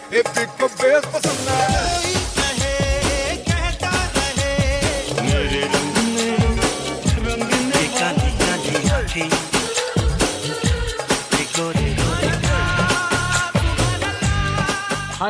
Hi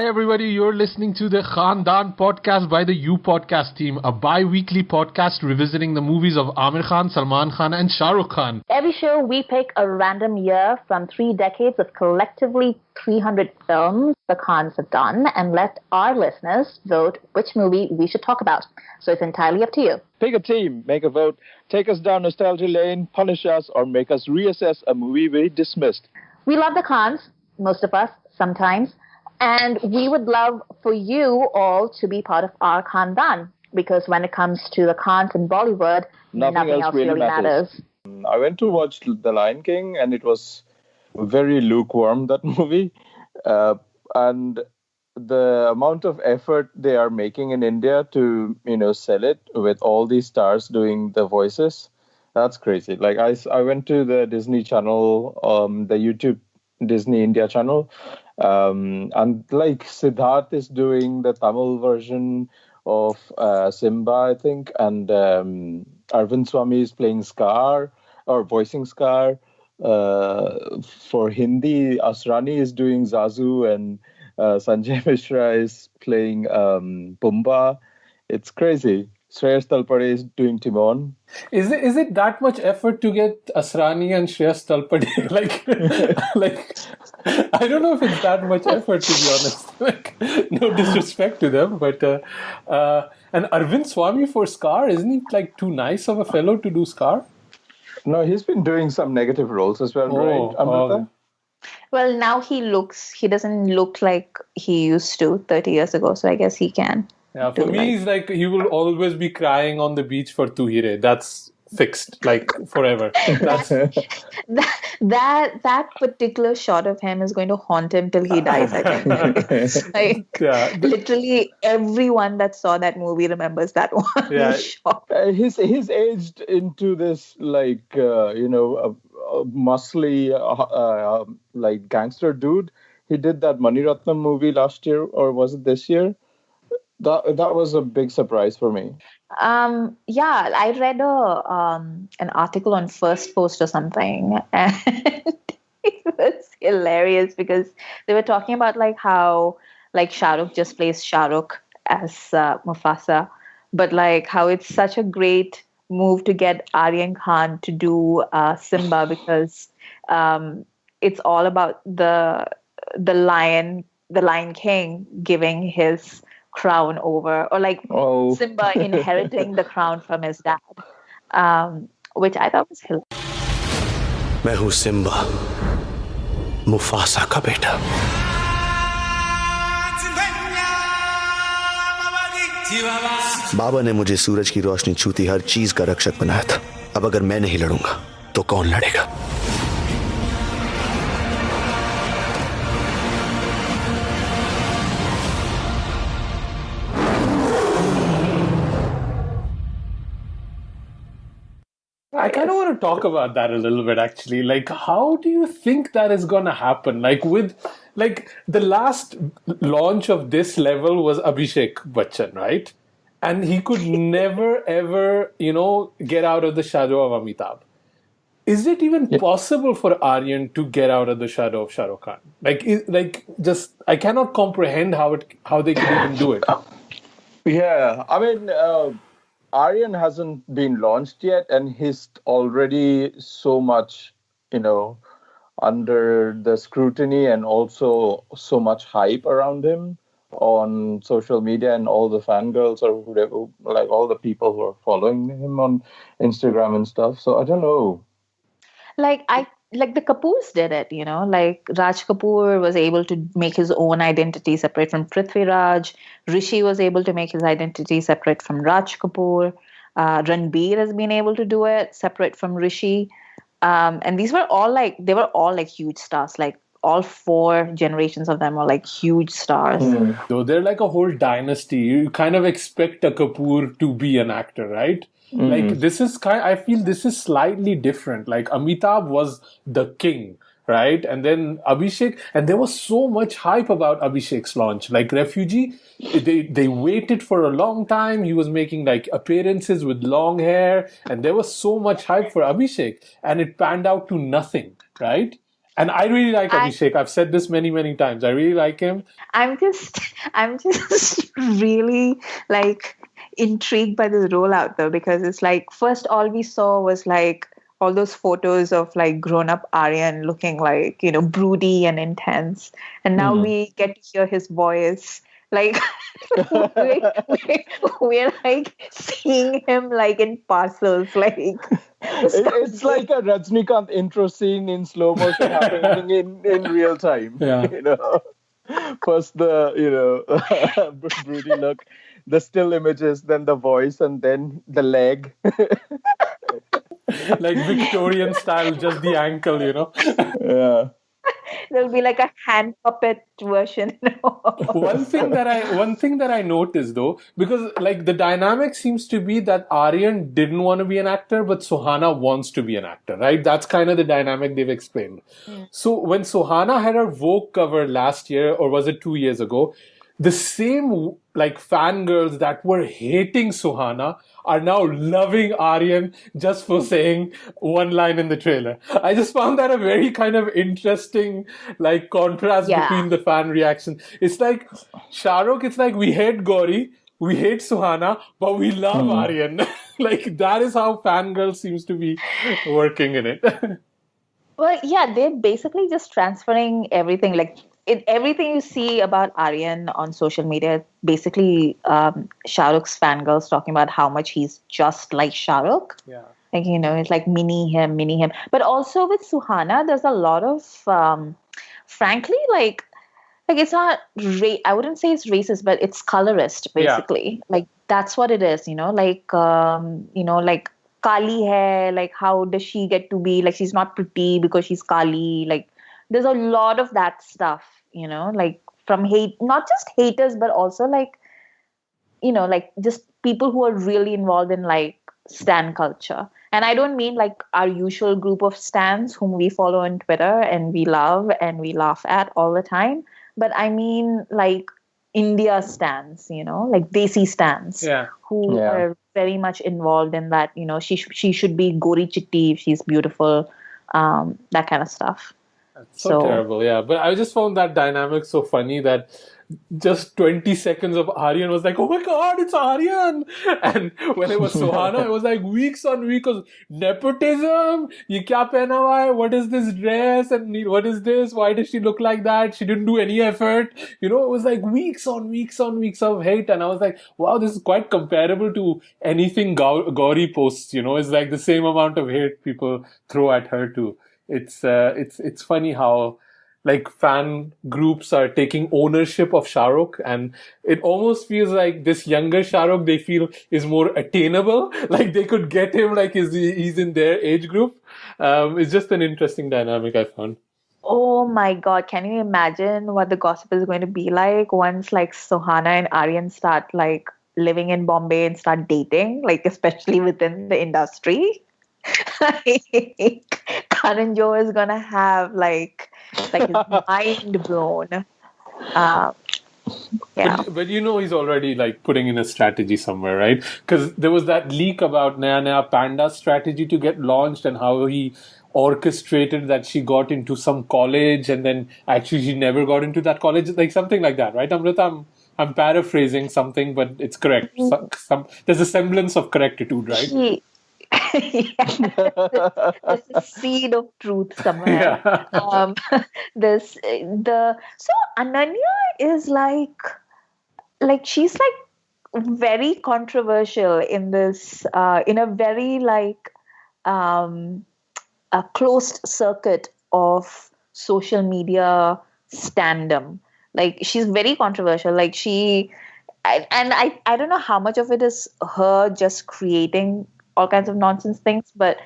everybody, you're listening to the Khandaan podcast by the You Podcast team, a bi-weekly podcast revisiting the movies of Aamir Khan, Salman Khan and Shah Rukh Khan. Every show we pick a random year from 3 decades of collectively 300 films the Khans have done and let our listeners vote which movie we should talk about. So it's entirely up to you. Pick a team, make a vote, take us down nostalgia lane, punish us, or make us reassess a movie we dismissed. We love the Khans, most of us, sometimes. And we would love for you all to be part of our Khandaan, because when it comes to the Khans in Bollywood, nothing else really matters. I went to watch The Lion King, and it was very lukewarm, that movie. And the amount of effort they are making in India to, sell it with all these stars doing the voices, that's crazy. Like, I went to the Disney channel, the YouTube Disney India channel, and like Siddharth is doing the Tamil version of Simba, I think, and Arvind Swamy is playing Scar or voicing Scar. For Hindi, Asrani is doing Zazu, and Sanjay Mishra is playing Pumbaa. It's crazy. Shreyas Talpade is doing Timon. Is it that much effort to get Asrani and Shreyas Talpade? like I don't know if it's that much effort, to be honest. Like, no disrespect to them, but and Arvind Swamy for Scar, isn't he like too nice of a fellow to do Scar? No, he's been doing some negative roles as well, right, Amrita? Well, now he doesn't look like he used to 30 years ago, so I guess he can. Yeah, for me, he's like, he will always be crying on the beach for Tu Hire. That's fixed, like, forever. That's that particular shot of him is going to haunt him till he dies, I think. Literally everyone that saw that movie remembers that one shot. He's aged into this, like, muscly, like, gangster dude. He did that Mani Ratnam movie last year, or was it this year? That was a big surprise for me. I read an article on First Post or something, and it was hilarious because they were talking about like how like Shah Rukh just plays Shah Rukh as Mufasa, but like how it's such a great move to get Aryan Khan to do Simba, because it's all about the Lion King giving his crown over, or like Simba inheriting the crown from his dad, which I thought was hilarious. मैं हूँ Simba, Mufasa का बेटा. बाबा ने मुझे सूरज की रोशनी छूती हर चीज का रक्षक बनाया था. अब अगर मैं नहीं लड़ूंगा तो कौन लड़ेगा? I kind of want to talk about that a little bit, actually. Like, how do you think that is going to happen? Like, the last launch of this level was Abhishek Bachchan, right? And he could never, ever, get out of the shadow of Amitabh. Is it even possible for Aryan to get out of the shadow of Shah Rukh Khan? I cannot comprehend how they could even do it. Yeah, I mean, Aryan hasn't been launched yet, and he's already so much, under the scrutiny and also so much hype around him on social media, and all the fangirls or whatever, like all the people who are following him on Instagram and stuff. So I don't know. Like the Kapoors did it, like Raj Kapoor was able to make his own identity separate from Prithviraj. Rishi was able to make his identity separate from Raj Kapoor. Ranbir has been able to do it separate from Rishi. And these were all like huge stars. Like all 4 generations of them were like huge stars. So they're like a whole dynasty. You kind of expect a Kapoor to be an actor, right? Like I feel this is slightly different. Like Amitabh was the king, right? And then Abhishek, and there was so much hype about Abhishek's launch. Like Refugee, they waited for a long time. He was making like appearances with long hair, and there was so much hype for Abhishek, and it panned out to nothing, right? And I really like Abhishek. I've said this many, many times. I really like him. I'm just really like intrigued by this rollout though, because it's like first all we saw was like all those photos of like grown-up Aryan looking like, broody and intense. And now we get to hear his voice. Like we're like seeing him like in parcels, like it's like a Rajnikant intro scene in slow motion happening in real time. Yeah. First the broody look, the still images, then the voice, and then the leg. Like Victorian style, just the ankle, Yeah. There'll be like a hand puppet version. One thing that I noticed though, because like the dynamic seems to be that Aryan didn't want to be an actor, but Sohana wants to be an actor, right? That's kind of the dynamic they've explained. So when Sohana had her Vogue cover last year, or was it 2 years ago, the same like fangirls that were hating Sohana are now loving Aryan just for saying one line in the trailer. I just found that a very kind of interesting like contrast between the fan reaction. It's like Shah Rukh, it's like we hate Gauri, we hate Sohana, but we love Aryan. Like that is how fangirl seems to be working in it. Well, yeah, they're basically just transferring everything. Like everything you see about Aryan on social media, basically Shah Rukh's fangirls talking about how much he's just like Shah Rukh. Yeah. Like, it's like mini him. But also with Suhana, there's a lot of, frankly, like it's not, I wouldn't say it's racist, but it's colorist, basically. Yeah. Like, that's what it is, like, like, Kali hai, like, how does she get to be, like, she's not pretty because she's Kali, like, there's a lot of that stuff, like from hate, not just haters, but also like, like just people who are really involved in like stan culture. And I don't mean like our usual group of stans whom we follow on Twitter and we love and we laugh at all the time. But I mean like India stans, like Desi stans who are very much involved in that, she should be Gori Chitti if she's beautiful, that kind of stuff. That's so terrible, yeah. But I just found that dynamic so funny that just 20 seconds of Aryan was like, oh my God, it's Aryan. And when it was Sohana, it was like weeks on weeks of nepotism. Ye kya pehna hua hai? What is this dress? And what is this? Why does she look like that? She didn't do any effort. It was like weeks on weeks on weeks of hate. And I was like, wow, this is quite comparable to anything Gauri posts. It's like the same amount of hate people throw at her too. It's funny how like fan groups are taking ownership of Shah Rukh, and it almost feels like this younger Shah Rukh they feel is more attainable. Like they could get him like he's in their age group. It's just an interesting dynamic I found. Oh my God, can you imagine what the gossip is going to be like once like Sohana and Aryan start like living in Bombay and start dating, like especially within the industry? Karan Johar is gonna have like his mind blown. But he's already like putting in a strategy somewhere, right? Because there was that leak about Naya Panda strategy to get launched and how he orchestrated that she got into some college and then actually she never got into that college, like something like that, right? Amrita, I'm paraphrasing something, but it's correct. There's a semblance of correctitude, right? There's a seed of truth somewhere. Yeah. So Ananya is like she's like very controversial in this in a very like a closed circuit of social media standom. Like she's very controversial. Like I don't know how much of it is her just creating all kinds of nonsense things, but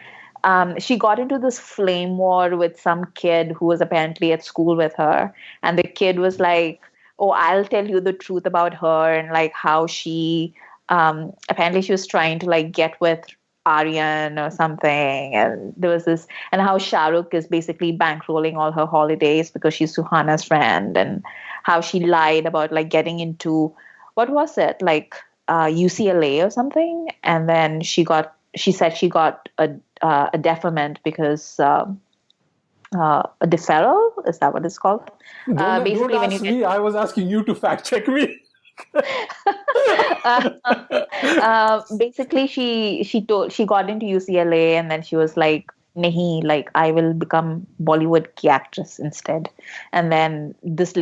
she got into this flame war with some kid who was apparently at school with her, and the kid was like, oh, I'll tell you the truth about her, and like how she apparently she was trying to like get with Aryan or something, and there was this, and how Shah Rukh is basically bankrolling all her holidays because she's Suhana's friend, and how she lied about like getting into, what was it, like UCLA or something, and then she said she got a deferment because a deferral, is that what it's called? Don't ask me. I was asking you to fact check me. Basically she got into UCLA, and then she was like, nahi, like I will become Bollywood ki actress instead. And then this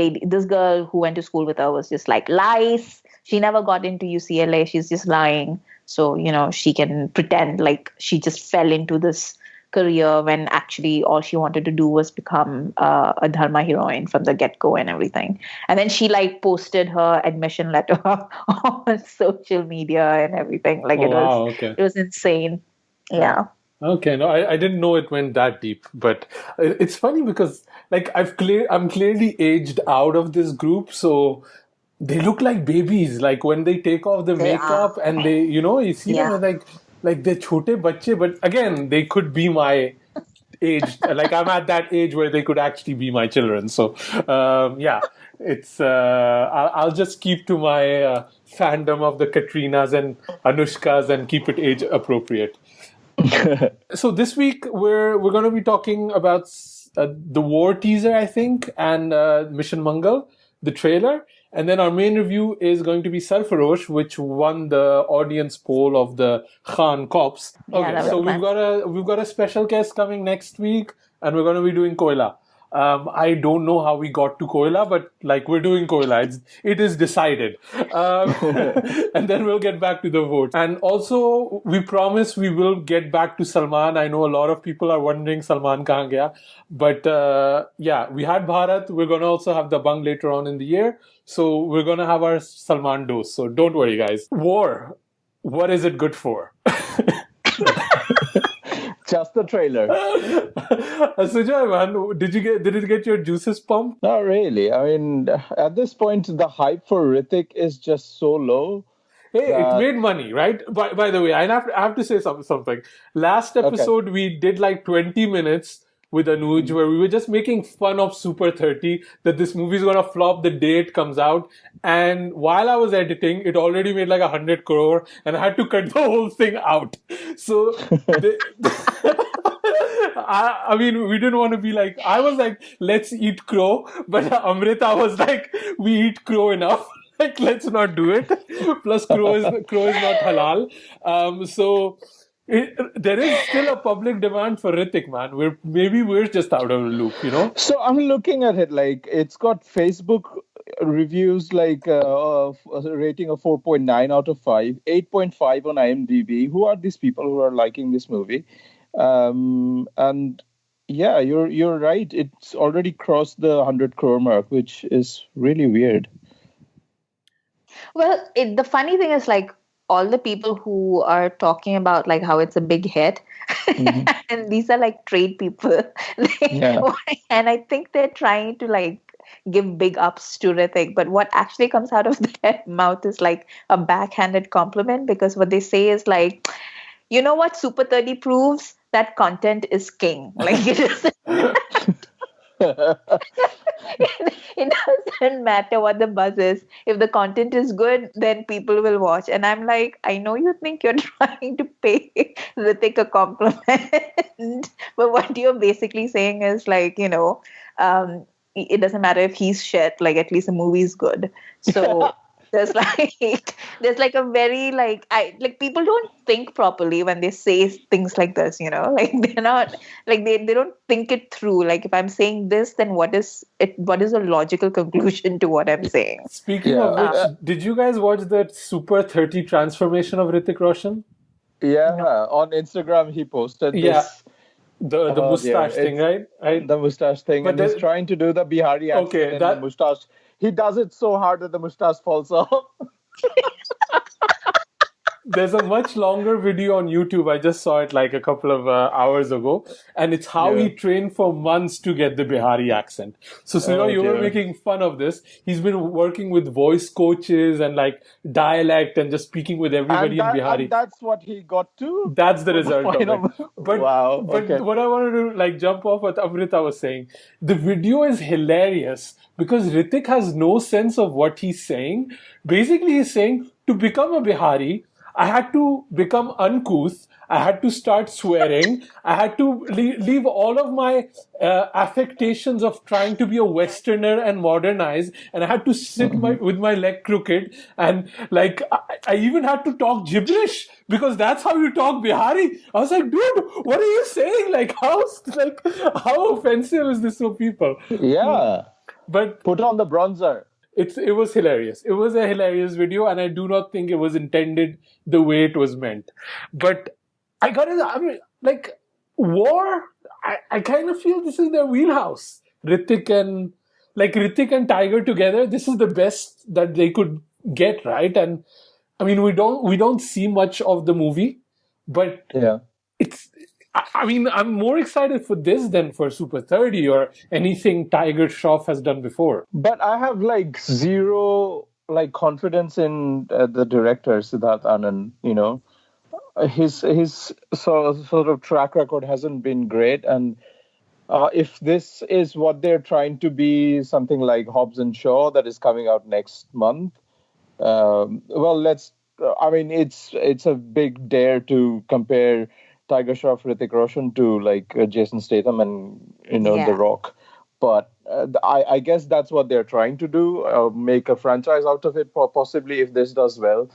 girl who went to school with her was just like, lies, she never got into UCLA, she's just lying, so she can pretend like she just fell into this career when actually all she wanted to do was become a dharma heroine from the get-go and everything. And then she like posted her admission letter on social media and everything. Like it was insane. Yeah. Okay, no, I didn't know it went that deep, but it's funny because like I'm clearly aged out of this group, so they look like babies. Like when they take off the makeup and they, you see them like they're chote bacche, but again, they could be my age. Like I'm at that age where they could actually be my children. So it's I'll just keep to my fandom of the Katrinas and Anushkas and keep it age appropriate. So this week we're going to be talking about the war teaser, I think, and Mission Mangal, the trailer. And then our main review is going to be Sarfarosh, which won the audience poll of the Khan Cops. Okay, so we've got a special guest coming next week, and we're going to be doing Koila. I don't know how we got to Koila, but like we're doing Koila. It is decided. And then we'll get back to the vote. And also, we promise we will get back to Salman. I know a lot of people are wondering Salman kahan gaya. But we had Bharat. We're going to also have the Bang later on in the year. So we're going to have our Salman dose. So don't worry, guys. War. What is it good for? Just the trailer. Sujay, man, did it get your juices pumped? Not really. I mean, at this point, the hype for Hrithik is just so low. Hey, it made money, right? By the way, I have to say something. Last episode, we did like 20 minutes with Anuj, where we were just making fun of Super 30, that this movie is going to flop the day it comes out. And while I was editing, it already made like 100 crore, and I had to cut the whole thing out. So, I mean, we didn't want to be like, I was like, let's eat crow. But Amrita was like, we eat crow enough. Like, let's not do it. Plus, crow is not halal. There is still a public demand for Hrithik, man. We're just out of the loop, So I'm looking at it, like it's got Facebook reviews like a rating of 4.9 out of 5, 8.5 on IMDb. Who are these people who are liking this movie? And yeah, you're right. It's already crossed the 100 crore mark, which is really weird. Well, the funny thing is like, all the people who are talking about like how it's a big hit, and these are like trade people, and I think they're trying to like give big ups to Hrithik, but what actually comes out of their mouth is like a backhanded compliment, because what they say is like, you know what Super 30 proves? That content is king. Like it is. It doesn't matter what the buzz is. If the content is good, then people will watch. And I'm like, I know you think you're trying to pay Hrithik a compliment, but what you're basically saying is like, it doesn't matter if he's shit. Like at least the movie's good. So. There's like a very like people don't think properly when they say things like this, like they're not like they don't think it through. Like if I'm saying this, then what is a logical conclusion to what I'm saying? Speaking of which, did you guys watch that Super 30 transformation of Hrithik Roshan? Yeah, on Instagram he posted this. Yeah. The mustache thing, right? The mustache thing, but he's trying to do the Bihari accent in the mustache. He does it so hard that the mustache falls off. there's a much longer video on YouTube. I just saw it like a couple of hours ago, and it's how he trained for months to get the Bihari accent. So you were making fun of this. He's been working with voice coaches and like dialect and just speaking with everybody in Bihari. And that's what he got to? That's the result of it. But, wow. But what I wanted to like jump off what Amrita was saying, the video is hilarious because Hrithik has no sense of what he's saying. Basically, he's saying, to become a Bihari, I had to become uncouth. I had to start swearing. I had to leave all of my affectations of trying to be a Westerner and modernize. And I had to sit with my leg crooked. And like, I even had to talk gibberish because that's how you talk Bihari. I was like, dude, what are you saying? Like, how offensive is this for people? Yeah. But put on the bronzer. It was hilarious. It was a hilarious video, and I do not think it was intended the way it was meant. But war, I kind of feel this is their wheelhouse. Hrithik and Tiger together, this is the best that they could get, right? And I mean, we don't see much of the movie, but I'm more excited for this than for Super 30 or anything Tiger Shroff has done before. But I have zero confidence in the director Siddharth Anand. You know, his sort of track record hasn't been great, and if this is what they're trying to be, something like Hobbs and Shaw that is coming out next month, it's a big dare to compare Tiger Shroff, Hrithik Roshan to Jason Statham and The Rock, but I guess that's what they're trying to do, make a franchise out of it, possibly if this does well.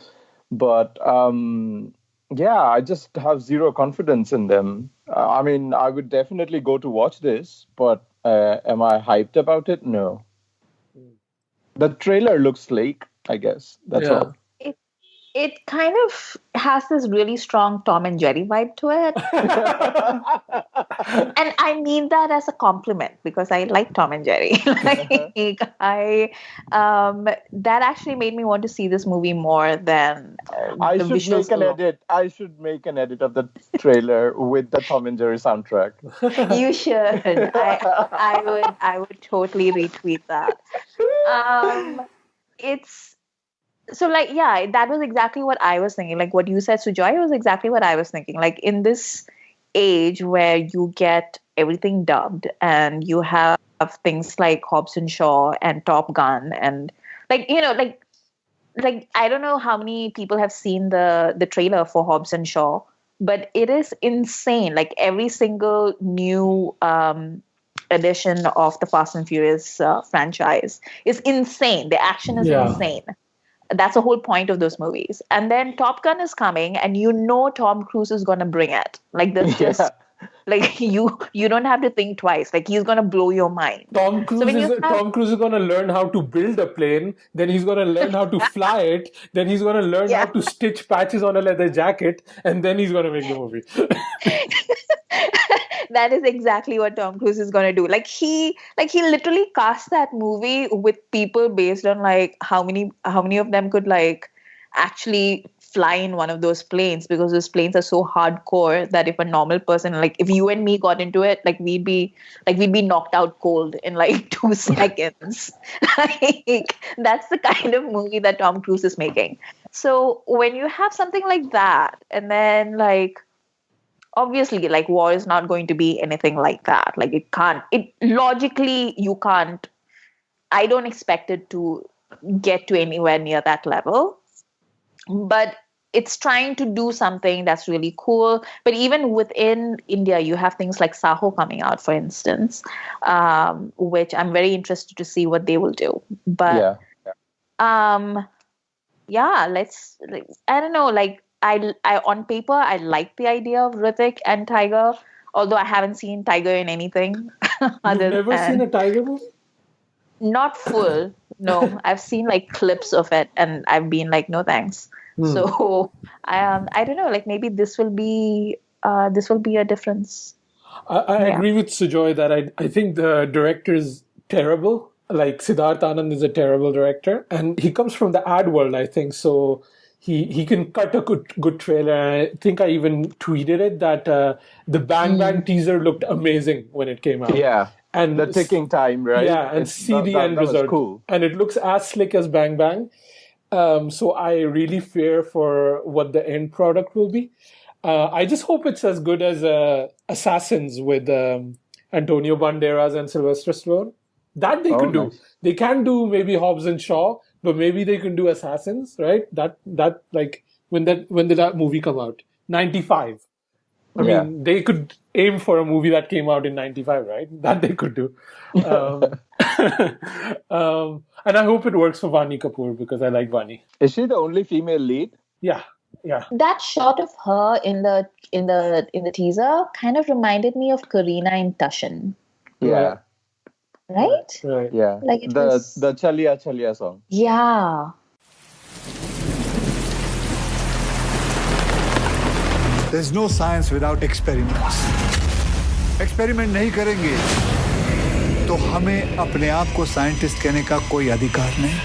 But I just have zero confidence in them. I would definitely go to watch this, but am I hyped about it? No. The trailer looks sleek, I guess. That's all. It kind of has this really strong Tom and Jerry vibe to it. And I mean that as a compliment because I like Tom and Jerry. That actually made me want to see this movie more than I should make an edit of the trailer with the Tom and Jerry soundtrack. You should. I would totally retweet that. That was exactly what I was thinking. Like what you said, Sujoy, was exactly what I was thinking. Like in this age where you get everything dubbed and you have things like Hobbs and Shaw and Top Gun and I don't know how many people have seen the trailer for Hobbs and Shaw, but it is insane. Like every single new edition of the Fast and Furious franchise is insane. The action is insane. That's the whole point of those movies. And then Top Gun is coming, and Tom Cruise is going to bring it. You don't have to think twice. Like he's going to blow your mind. Tom Cruise is going to learn how to build a plane. Then he's going to learn how to fly it. Then he's going to learn how to stitch patches on a leather jacket. And then he's going to make the movie. That is exactly what Tom Cruise is going to do. He literally cast that movie with people based on how many of them could actually fly in one of those planes, because those planes are so hardcore that if a normal person, if you and me got into it, we'd be knocked out cold in 2 seconds. That's the kind of movie that Tom Cruise is making. So when you have something like that, and then obviously war is not going to be anything like that. Logically you can't, I don't expect it to get to anywhere near that level, but it's trying to do something that's really cool. But even within India, you have things like Saho coming out, for instance, which I'm very interested to see what they will do. But I don't know, I on paper, I like the idea of Hrithik and Tiger, although I haven't seen Tiger in anything. You've never seen a Tiger movie? Not full, no. I've seen clips of it, and I've been no thanks. So I don't know, maybe this will be a difference. I agree with Sujoy that I think the director is terrible. Siddharth Anand is a terrible director, and he comes from the ad world, I think. So he can cut a good trailer. I think I even tweeted it that the Bang Bang teaser looked amazing when it came out. Yeah, and the ticking time, right? Yeah, and see the end result. Cool. And it looks as slick as Bang Bang. So I really fear for what the end product will be. I just hope it's as good as Assassins with Antonio Banderas and Sylvester Stallone. That they could do. Nice. They can do maybe Hobbs and Shaw, but maybe they can do Assassins, right? That like when did that movie come out? 95. I mean, they could aim for a movie that came out in 95, right? That they could do. And I hope it works for Vani Kapoor because I like Vani. Is she the only female lead? Yeah. That shot of her in the teaser kind of reminded me of Kareena in Tushan. Yeah. Right? Right. Yeah. Like it the was... Chaliya Chaliya song. Yeah. There's no science without experiments. Experiment नहीं करेंगे तो हमें अपने आप को scientist कहने का कोई अधिकार नहीं.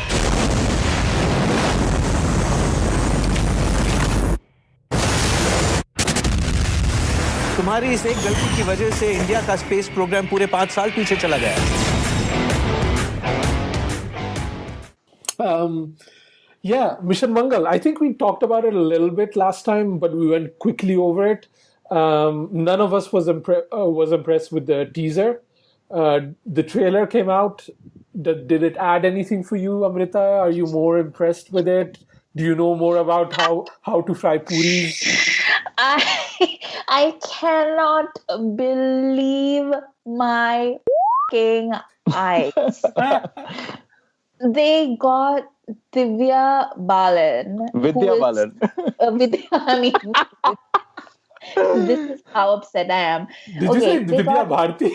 तुम्हारी इस एक गलती की वजह से इंडिया का स्पेस प्रोग्राम पूरे 5 साल पीछे चला गया. Yeah, Mission Mangal. I think we talked about it a little bit last time, but we went quickly over it. None of us was impressed with the teaser. The trailer came out. Did it add anything for you, Amrita? Are you more impressed with it? Do you know more about how to fry puris? I cannot believe my f***ing eyes. They got Divya Balan. Vidya Balan. I mean, this is how upset I am. Did you say Divya Bharti?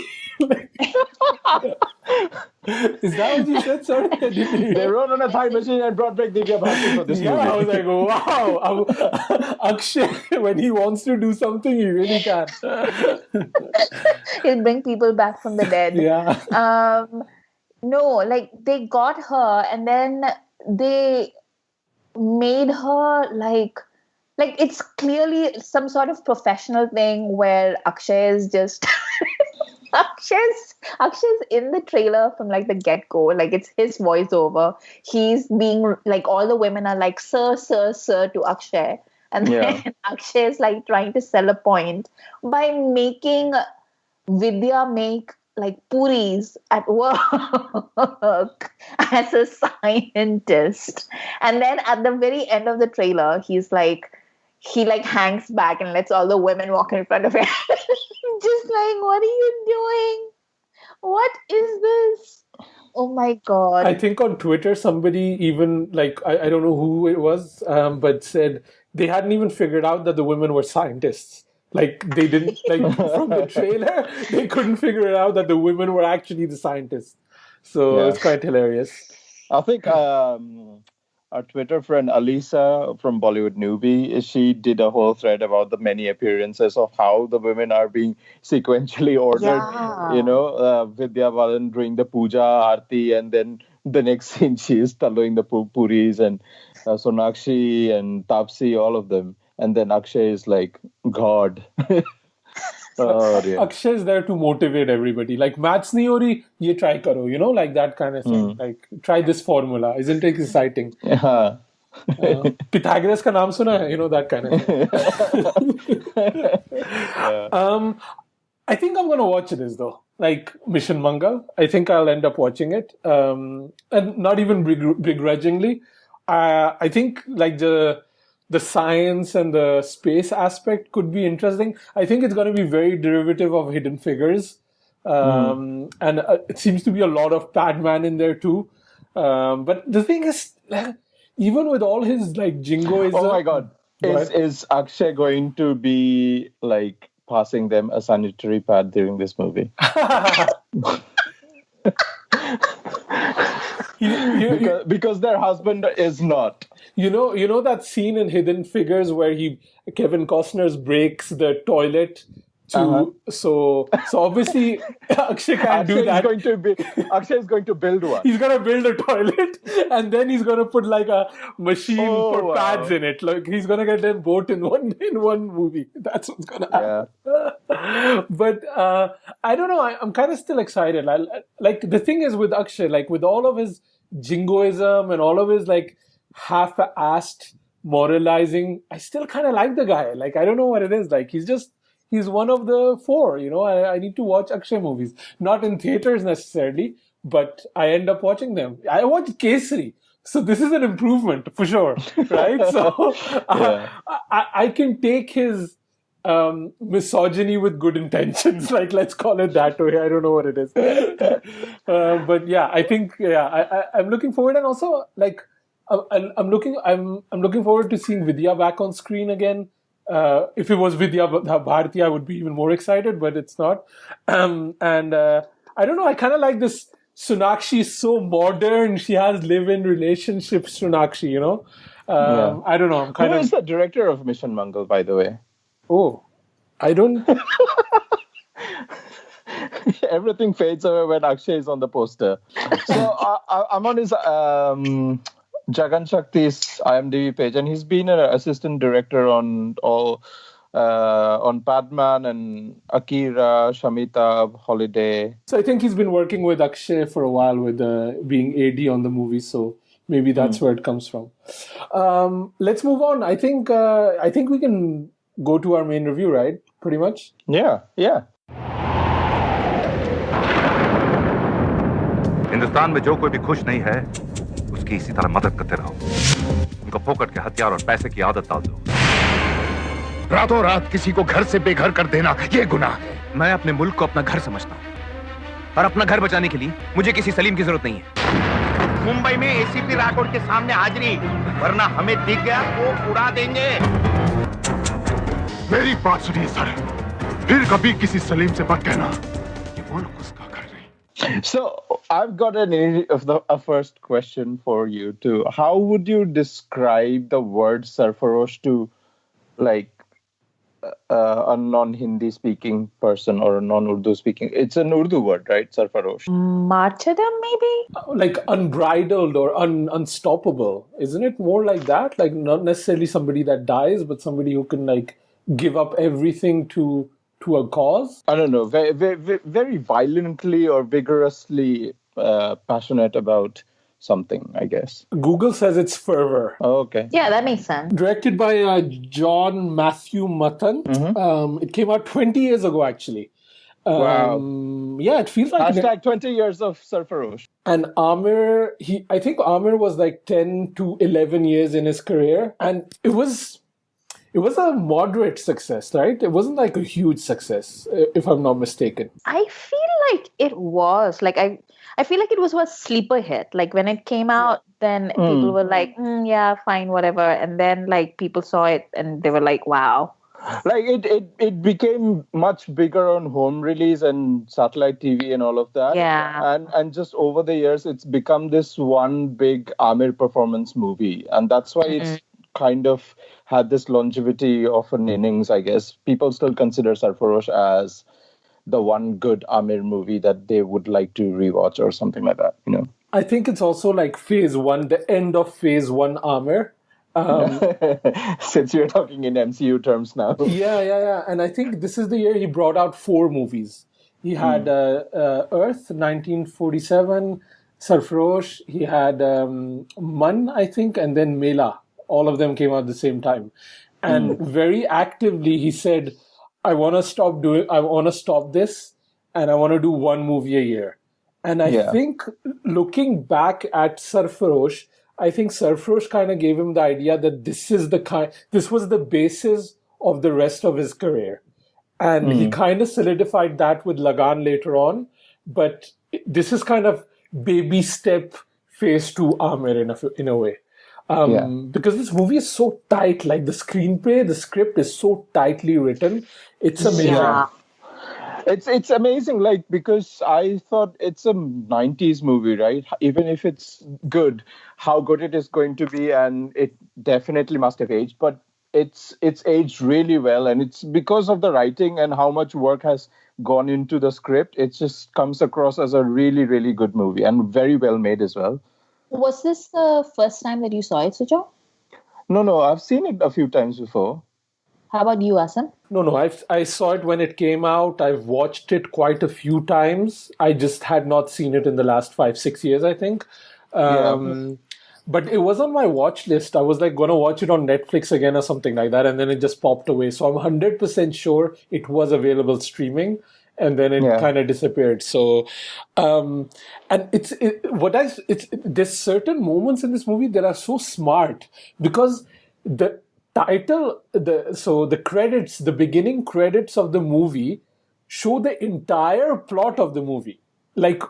Is that what you said? Sorry, I didn't hear. They rode on a time machine and brought back Divya Bharti for this movie. I was like, wow. Akshay, when he wants to do something, he really can. He'll bring people back from the dead. Yeah. No, like they got her and then they made her like it's clearly some sort of professional thing where Akshay is just Akshay's in the trailer from like the get-go. Like it's his voiceover. He's being like, all the women are like, sir to Akshay. And then Akshay is like trying to sell a point by making Vidya make like puris at work as a scientist. And then at the very end of the trailer, he hangs back and lets all the women walk in front of him. Just like, what are you doing? What is this? Oh my God. I think on Twitter, somebody even like, I don't know who it was, but said they hadn't even figured out that the women were scientists. Like they didn't, like from the trailer, they couldn't figure it out that the women were actually the scientists. So it's quite hilarious. I think our Twitter friend Alisa from Bollywood Newbie, she did a whole thread about the many appearances of how the women are being sequentially ordered. Yeah. You know, Vidya Balan doing the puja, aarti, and then the next scene she is taluing the puris, and Sonakshi and Tapsi, all of them. And then Akshay is like, God. Akshay is there to motivate everybody. Like, maths nahi ho rahi, ye try karo, you know, like that kind of thing. Like, try this formula. Isn't it exciting? Yeah. Pythagoras ka naam suna hai, you know, that kind of thing. I think I'm going to watch this though. Like Mission Mangal. I think I'll end up watching it. And not even begrudgingly. I think like the science and the space aspect could be interesting. I think it's going to be very derivative of Hidden Figures. And it seems to be a lot of Padman in there too. But the thing is, even with all his like jingoism... Oh my God. Is Akshay going to be like passing them a sanitary pad during this movie? Because their husband is not. You know that scene in Hidden Figures where Kevin Costner breaks the toilet So obviously Akshay can't do that. Akshay is going to build one. He's gonna build a toilet, and then he's gonna put like a machine for pads in it. Like he's gonna get them both in one movie. That's what's gonna happen. Yeah. But I don't know. I'm kind of still excited. Like the thing is with Akshay, like with all of his jingoism and all of his like half-assed moralizing, I still kind of like the guy. Like I don't know what it is. Like he's one of the four, you know. I need to watch Akshay movies. Not in theaters necessarily, but I end up watching them. I watched Kesari. So this is an improvement for sure, right? So I can take his misogyny with good intentions. Like, let's call it that way. I don't know what it is. But yeah, I think, I'm looking forward. And also, like, I'm looking forward to seeing Vidya back on screen again. If it was Vidya Bharti, I would be even more excited, but it's not. I don't know. I kind of like this. Sonakshi is so modern. She has live-in relationships. Sonakshi, you know. I don't know. I'm kind Who is the director of Mission Mangal, by the way? Oh, I don't. Everything fades away when Akshay is on the poster. So I'm on his Jagan Shakti's IMDb page, and he's been an assistant director on Padman and Akira, Shamita, Holiday. So I think he's been working with Akshay for a while with being AD on the movie. So maybe that's where it comes from. Let's move on. I think we can go to our main review, right? Pretty much. Yeah. Hindustan में जो कोई भी खुश नहीं है उसकी इसी तरह मदद करते रहो उनको फोकट के हथियार और पैसे की आदत डाल दो रातों रात किसी को घर से बेघर कर देना ये गुनाह है मैं अपने मुल्क को अपना घर समझता हूं और अपना घर बचाने के लिए मुझे किसी सलीम की जरूरत नहीं है मुंबई में एसीपी राठौड़ के सामने हाजिरी वरना हमें दिख गया वो उड़ा देंगे मेरी बात सुनिए सर फिर कभी किसी सलीम से मत कहना ये मुल्क उसका घर नहीं So I've got a first question for you too. How would you describe the word Sarfarosh to like a non-Hindi speaking person or a non-Urdu speaking? It's an Urdu word, right? Sarfarosh. Martyrdom, maybe? Like unbridled or unstoppable. Isn't it more like that? Like not necessarily somebody that dies, but somebody who can like give up everything to a cause? I don't know. Very, very, very violently or vigorously passionate about something, I guess. Google says it's fervor. Oh, okay. Yeah, that makes sense. Directed by John Matthew Matthan. Mm-hmm. It came out 20 years ago, actually. Wow. Yeah, it feels like... Hashtag 20 years of Sarfarosh. And Aamir, I think Aamir was like 10 to 11 years in his career. And it was a moderate success, right? It wasn't like a huge success, if I'm not mistaken. I feel like it was. Like I feel like it was a sleeper hit. Like when it came out, then people were like, yeah, fine, whatever. And then like people saw it and they were like, wow. Like it became much bigger on home release and satellite TV and all of that. Yeah. And just over the years, it's become this one big Aamir performance movie. And that's why it's kind of had this longevity of an innings, I guess. People still consider Sarfarosh as the one good Aamir movie that they would like to rewatch or something like that, you know? I think it's also like phase one, the end of phase one Aamir. Since you're talking in MCU terms now. Yeah. And I think this is the year he brought out 4 movies. He had Earth, 1947, Sarfarosh, he had Man, I think, and then Mela. All of them came out at the same time. And very actively, he said, I want to stop this, and I want to do one movie a year. And I think looking back at Sarfarosh, I think Sarfarosh kind of gave him the idea that this was the basis of the rest of his career. And he kind of solidified that with Lagan later on. But this is kind of baby step phase 2 Aamir in a way. Because this movie is so tight, like the screenplay, the script is so tightly written. It's amazing. Yeah. It's amazing, like, because I thought it's a 90s movie, right? Even if it's good, how good it is going to be, and it definitely must have aged. But it's aged really well, and it's because of the writing and how much work has gone into the script. It just comes across as a really, really good movie and very well made as well. Was this the first time that you saw it, Sujo? No, I've seen it a few times before. How about you, Asam? No, I saw it when it came out. I've watched it quite a few times. I just had not seen it in the last 5-6 years, I think. But it was on my watch list. I was like going to watch it on Netflix again or something like that, and then it just popped away. So I'm 100% sure it was available streaming, and then it kind of disappeared. So, and there's certain moments in this movie that are so smart, because the title, the credits, the beginning credits of the movie show the entire plot of the movie. Like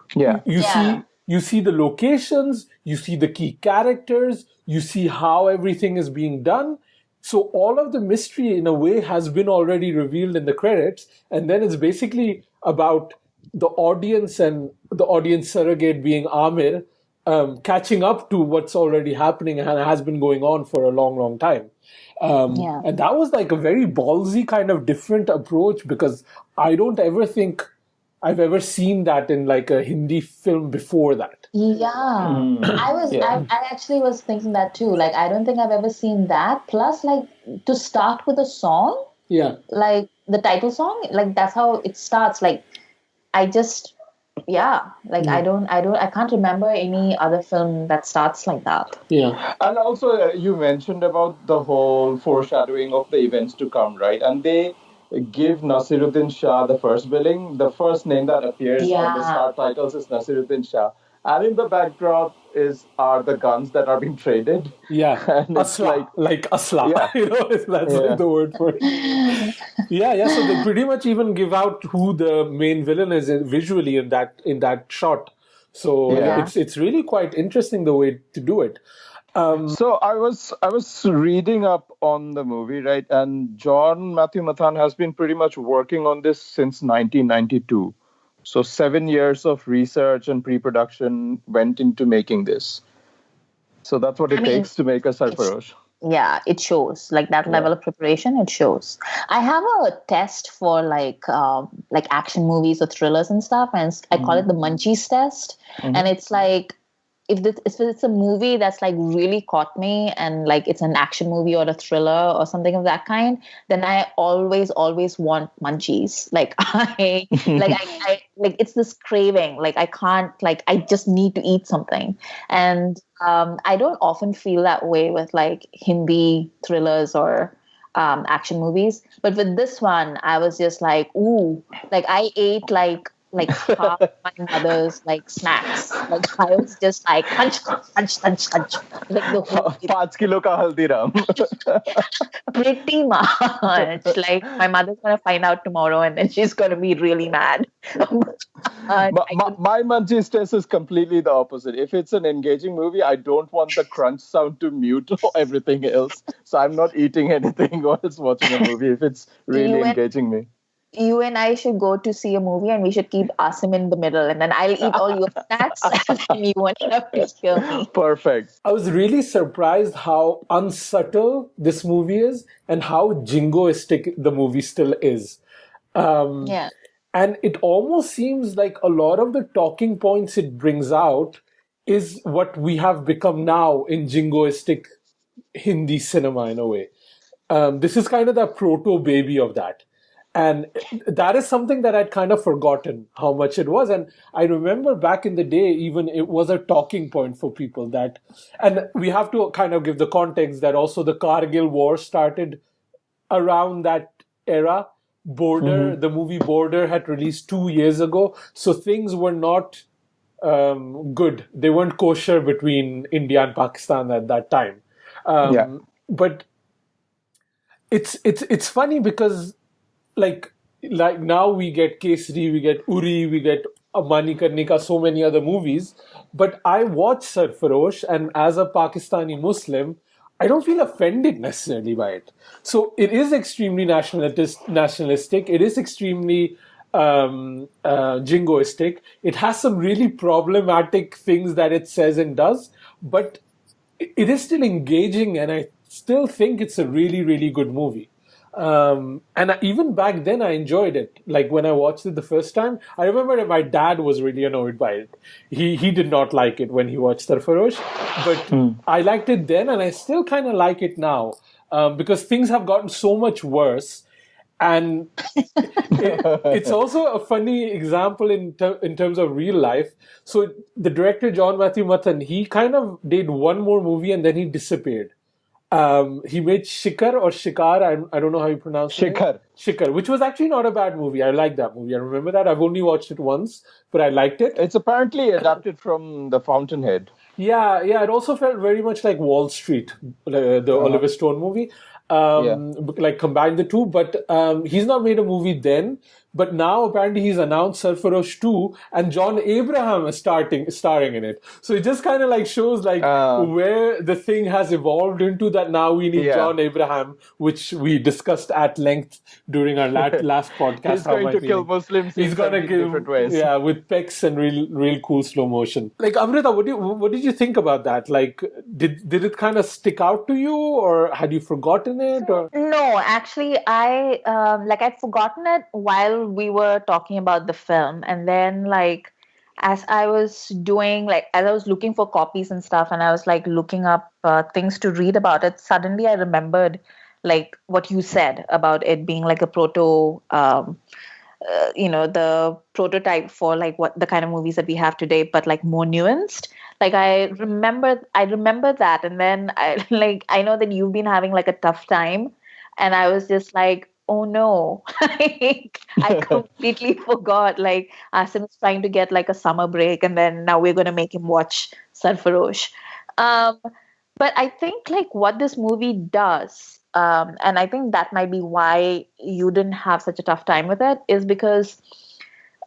you see the locations, you see the key characters, you see how everything is being done. So all of the mystery, in a way, has been already revealed in the credits. And then it's basically about the audience and the audience surrogate being Aamir, catching up to what's already happening and has been going on for a long, long time. And that was like a very ballsy kind of different approach, because I don't ever think I've ever seen that in like a Hindi film before that. I actually was thinking that too. Like, I don't think I've ever seen that. Plus, like, to start with a song, like the title song, like that's how it starts. Like, I can't remember any other film that starts like that. Yeah. And also, you mentioned about the whole foreshadowing of the events to come, right? And they give Naseeruddin Shah the first billing. The first name that appears on the star titles is Naseeruddin Shah. And in the background are the guns that are being traded. Yeah. And it's like Asla. Yeah. That's like the word for it. Yeah. So they pretty much even give out who the main villain is visually in that shot. So it's really quite interesting the way to do it. So I was reading up on the movie, right? And John Matthew Matthan has been pretty much working on this since 1992. So 7 years of research and pre-production went into making this. So that's what it takes to make a Sarfarosh. Yeah, it shows. Like that level of preparation, it shows. I have a test for like action movies or thrillers and stuff, and I call it the Munchies test. And it's like, if it's a movie that's like really caught me, and like it's an action movie or a thriller or something of that kind, then I always want munchies. Like I it's this craving. Like I can't, like I just need to eat something. And I don't often feel that way with like Hindi thrillers or action movies. But with this one, I was just like, ooh, like I ate like half my mother's like snacks. Like I was just like punch. Like the whole 5 kilo ka Haldiram. Pretty much. Like my mother's gonna find out tomorrow, and then she's gonna be really mad. My Munchies test is completely the opposite. If it's an engaging movie, I don't want the crunch sound to mute everything else. So I'm not eating anything whilst watching a movie if it's really engaging me. You and I should go to see a movie, and we should keep Asim in the middle, and then I'll eat all your snacks and you won't have to kill me. Perfect. I was really surprised how unsubtle this movie is and how jingoistic the movie still is. And it almost seems like a lot of the talking points it brings out is what we have become now in jingoistic Hindi cinema in a way. This is kind of the proto-baby of that. And that is something that I'd kind of forgotten how much it was. And I remember back in the day, even it was a talking point for people that, and we have to kind of give the context that also the Kargil war started around that era. The movie Border had released 2 years ago. So things were not good. They weren't kosher between India and Pakistan at that time. But it's funny because like now we get Kesari, we get Uri, we get Mani Karne Ka, so many other movies. But I watch Sarfarosh, and as a Pakistani Muslim, I don't feel offended necessarily by it. So it is extremely nationalistic. It is extremely jingoistic. It has some really problematic things that it says and does, but it is still engaging, and I still think it's a really, really good movie. Even back then, I enjoyed it. Like when I watched it the first time, I remember that my dad was really annoyed by it. He did not like it when he watched Sarfarosh, but I liked it then, and I still kind of like it now because things have gotten so much worse. And it's also a funny example in terms of real life. So the director John Matthew Matthan, he kind of did one more movie and then he disappeared. He made Shikar or Shikar, I don't know how you pronounce it. Shikar, which was actually not a bad movie. I like that movie. I remember that. I've only watched it once, but I liked it. It's apparently adapted from The Fountainhead. Yeah. It also felt very much like Wall Street, the Oliver Stone movie. Like combine the two, but he's not made a movie then. But now apparently he's announced Sarfarosh 2 and John Abraham is starring in it. So it just kind of like shows like where the thing has evolved into, that now we need John Abraham, which we discussed at length during our last podcast. He's going to kill Muslims in different ways. Yeah, with pecs and real cool slow motion. Like Amrita, what did you think about that? Like, did it kind of stick out to you, or had you forgotten it? Or? No, actually, I'd forgotten it while we were talking about the film, and then as I was looking for copies and stuff, and I was like looking up things to read about it, suddenly I remembered like what you said about it being like a the prototype for like what the kind of movies that we have today, but like more nuanced. Like I remember that, and then I know that you've been having like a tough time, and I was just like, oh no, like, I completely forgot. Like Asim is trying to get like a summer break, and then now we're going to make him watch Sarfarosh. But I think like what this movie does, and I think that might be why you didn't have such a tough time with it, is because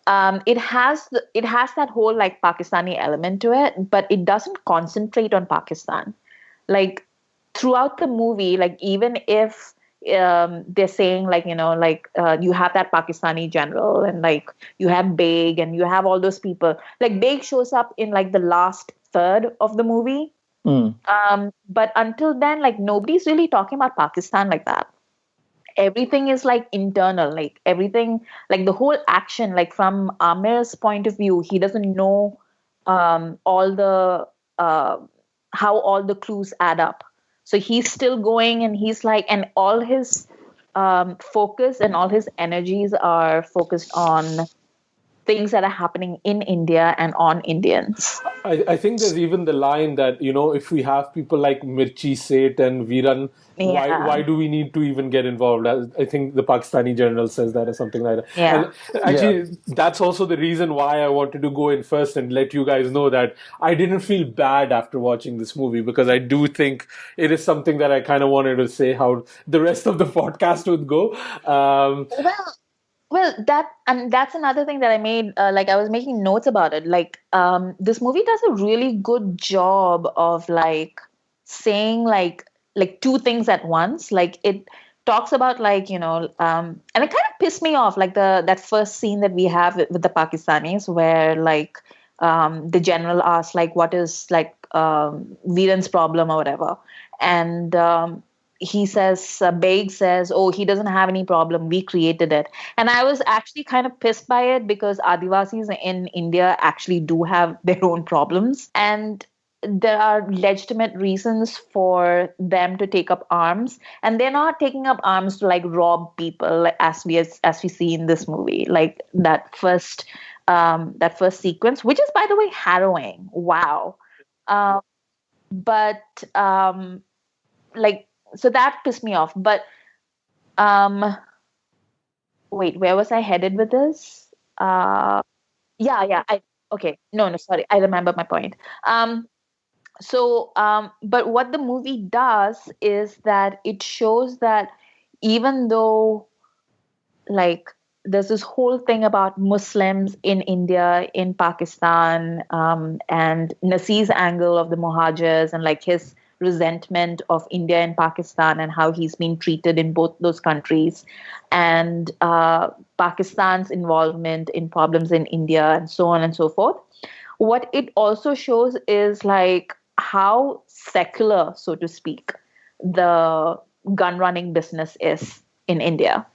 it has that whole like Pakistani element to it, but it doesn't concentrate on Pakistan. Like throughout the movie, like even if they're saying like, you have that Pakistani general, and like you have Beg, and you have all those people. Like Beg shows up in like the last third of the movie. But until then, like nobody's really talking about Pakistan like that. Everything is like internal, like everything, like the whole action, like from Aamir's point of view, he doesn't know all the how all the clues add up. So he's still going, and he's like, and all his focus and all his energies are focused on things that are happening in India and on Indians. I think there's even the line that, if we have people like Mirchi Seth and Viran, why do we need to even get involved? I think the Pakistani general says that or something like that. Yeah. And actually, that's also the reason why I wanted to go in first and let you guys know that I didn't feel bad after watching this movie, because I do think it is something that I kind of wanted to say how the rest of the podcast would go. Well, that's another thing that I made. Like I was making notes about it. Like this movie does a really good job of like saying like two things at once. Like it talks about like and it kind of pissed me off. Like that first scene that we have with the Pakistanis, where like the general asks like, what is like Viren's problem or whatever, and he says, Beg says, oh, he doesn't have any problem, we created it. And I was actually kind of pissed by it, because Adivasis in India actually do have their own problems. And there are legitimate reasons for them to take up arms. And they're not taking up arms to like rob people, as we see in this movie. Like that first sequence, which is, by the way, harrowing. Wow. So that pissed me off. But wait, where was I headed with this? Sorry, I remember my point. But what the movie does is that it shows that even though like there's this whole thing about Muslims in India, in Pakistan, and Nasir's angle of the Muhajirs, and like his resentment of India and Pakistan, and how he's been treated in both those countries, and Pakistan's involvement in problems in India, and so on and so forth. What it also shows is like how secular, so to speak, the gun running business is in India.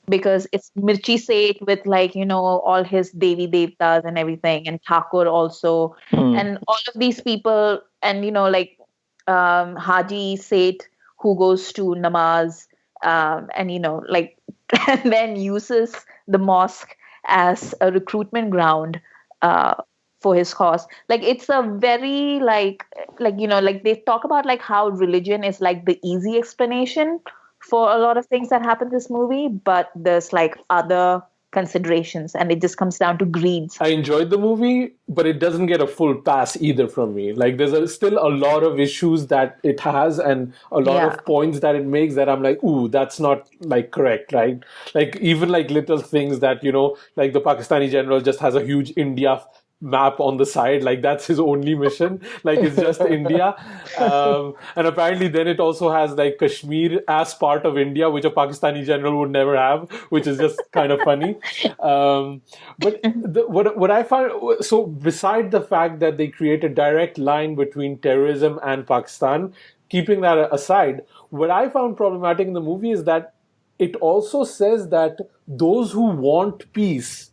Because it's Mirchi Seth with all his Devi Devtas and everything, and Thakur also, and all of these people, and Haji Seth who goes to namaz, and and then uses the mosque as a recruitment ground for his cause. It's a very they talk about how religion is the easy explanation for a lot of things that happen in this movie, but there's other considerations, and it just comes down to greed. I enjoyed the movie, but it doesn't get a full pass either from me. There's still a lot of issues that it has, and a lot of points that it makes that I'm ooh, that's not correct, right? Even little things that, the Pakistani general just has a huge India map on the side, that's his only mission, it's just India, and apparently then it also has Kashmir as part of India, which a Pakistani general would never have, which is just kind of funny. But what I found, so beside the fact that they create a direct line between terrorism and Pakistan, keeping that aside, what I found problematic in the movie is that it also says that those who want peace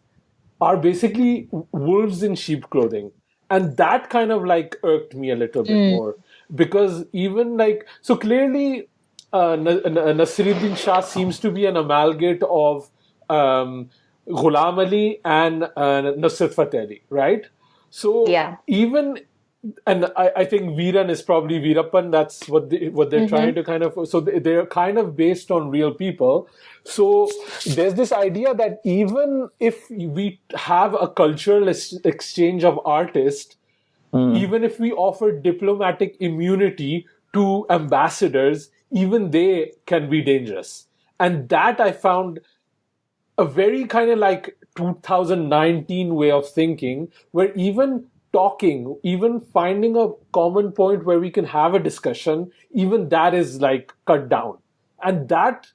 are basically wolves in sheep clothing. And that kind of irked me a little bit more. Because even so clearly Naseeruddin Shah seems to be an amalgate of Ghulam Ali and Nusrat Fateh Ali, right? So even, and I think Veeran is probably Veerappan, that's what they're trying to kind of, so they're kind of based on real people. So there's this idea that even if we have a cultural exchange of artists, even if we offer diplomatic immunity to ambassadors, even they can be dangerous. And that I found a very kind of 2019 way of thinking, where even talking, even finding a common point where we can have a discussion, even that is cut down. And that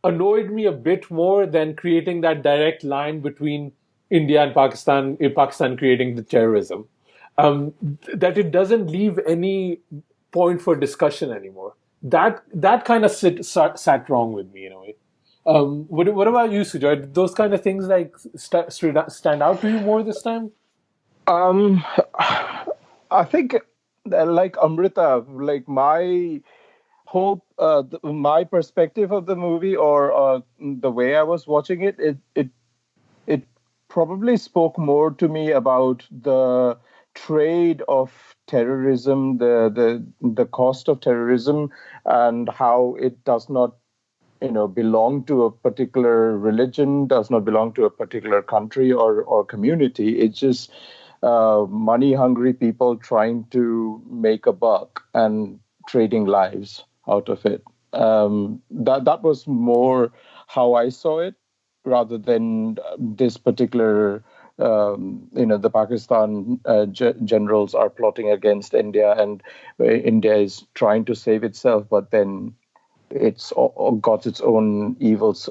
annoyed me a bit more than creating that direct line between India and Pakistan creating the terrorism. That it doesn't leave any point for discussion anymore. That kind of sat wrong with me in a way. What about you, Sujoy? Did those kind of things stand out to you more this time? I think, Amrita, my whole my perspective of the movie, or the way I was watching it, it probably spoke more to me about the trade of terrorism, the cost of terrorism, and how it does not belong to a particular religion, does not belong to a particular country or community. It's just money-hungry people trying to make a buck and trading lives out of it. That was more how I saw it, rather than this particular, the Pakistan generals are plotting against India, and India is trying to save itself, but then it's got its own evils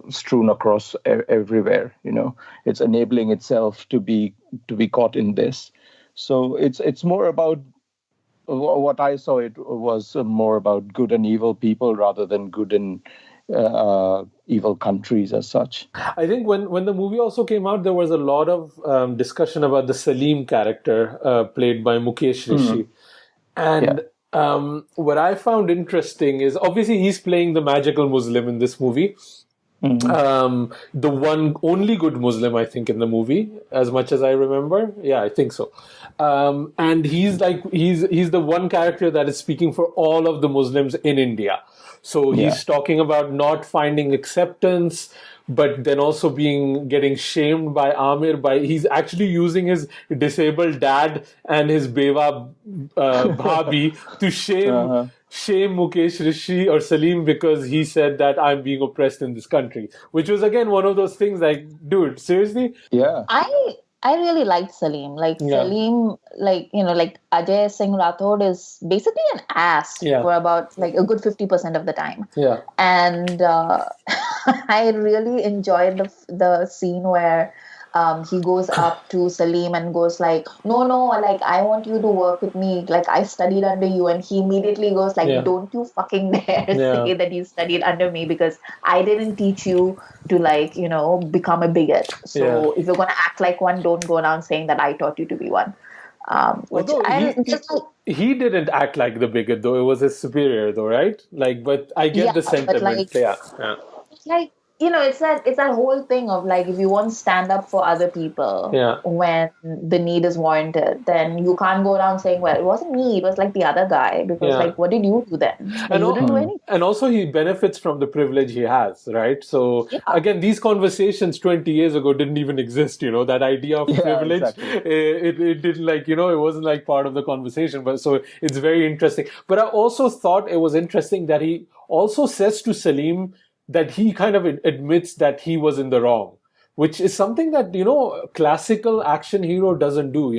strewn across everywhere. It's enabling itself to be caught in this. So it's more about, what I saw, it was more about good and evil people rather than good and evil countries as such. I think when the movie also came out, there was a lot of discussion about the Salim character played by Mukesh Rishi. And what I found interesting is, obviously he's playing the magical Muslim in this movie. The one only good Muslim, I think, in the movie, as much as I remember. Yeah, I think so. And he's the one character that is speaking for all of the Muslims in India. So he's talking about not finding acceptance, but then also getting shamed by Aamir. He's actually using his disabled dad and his beva bhabi to shame Mukesh Rishi or Salim, because he said that I'm being oppressed in this country, which was again one of those things dude, seriously? Yeah. I really liked Salim. Salim, Ajay Singh Rathod is basically an ass for about a good 50% of the time. Yeah. And I really enjoyed the scene where he goes up to Salim and goes like, no, like I want you to work with me. Like I studied under you, and he immediately goes like, don't you fucking dare say that you studied under me, because I didn't teach you to like, become a bigot. So if you're gonna act like one, don't go around saying that I taught you to be one. He didn't act like the bigot though. It was his superior though, right? Like, but I get the sentiment. Like, it's that whole thing of like, if you won't stand up for other people when the need is warranted, then you can't go around saying, well, it wasn't me, it was like the other guy, because like, what did you do then? You didn't do anything. And also he benefits from the privilege he has, right? So again, these conversations 20 years ago didn't even exist, that idea of privilege. Exactly. It didn't like, it wasn't like part of the conversation, but so it's very interesting. But I also thought it was interesting that he also says to Salim that he kind of admits that he was in the wrong, which is something that, classical action hero doesn't do,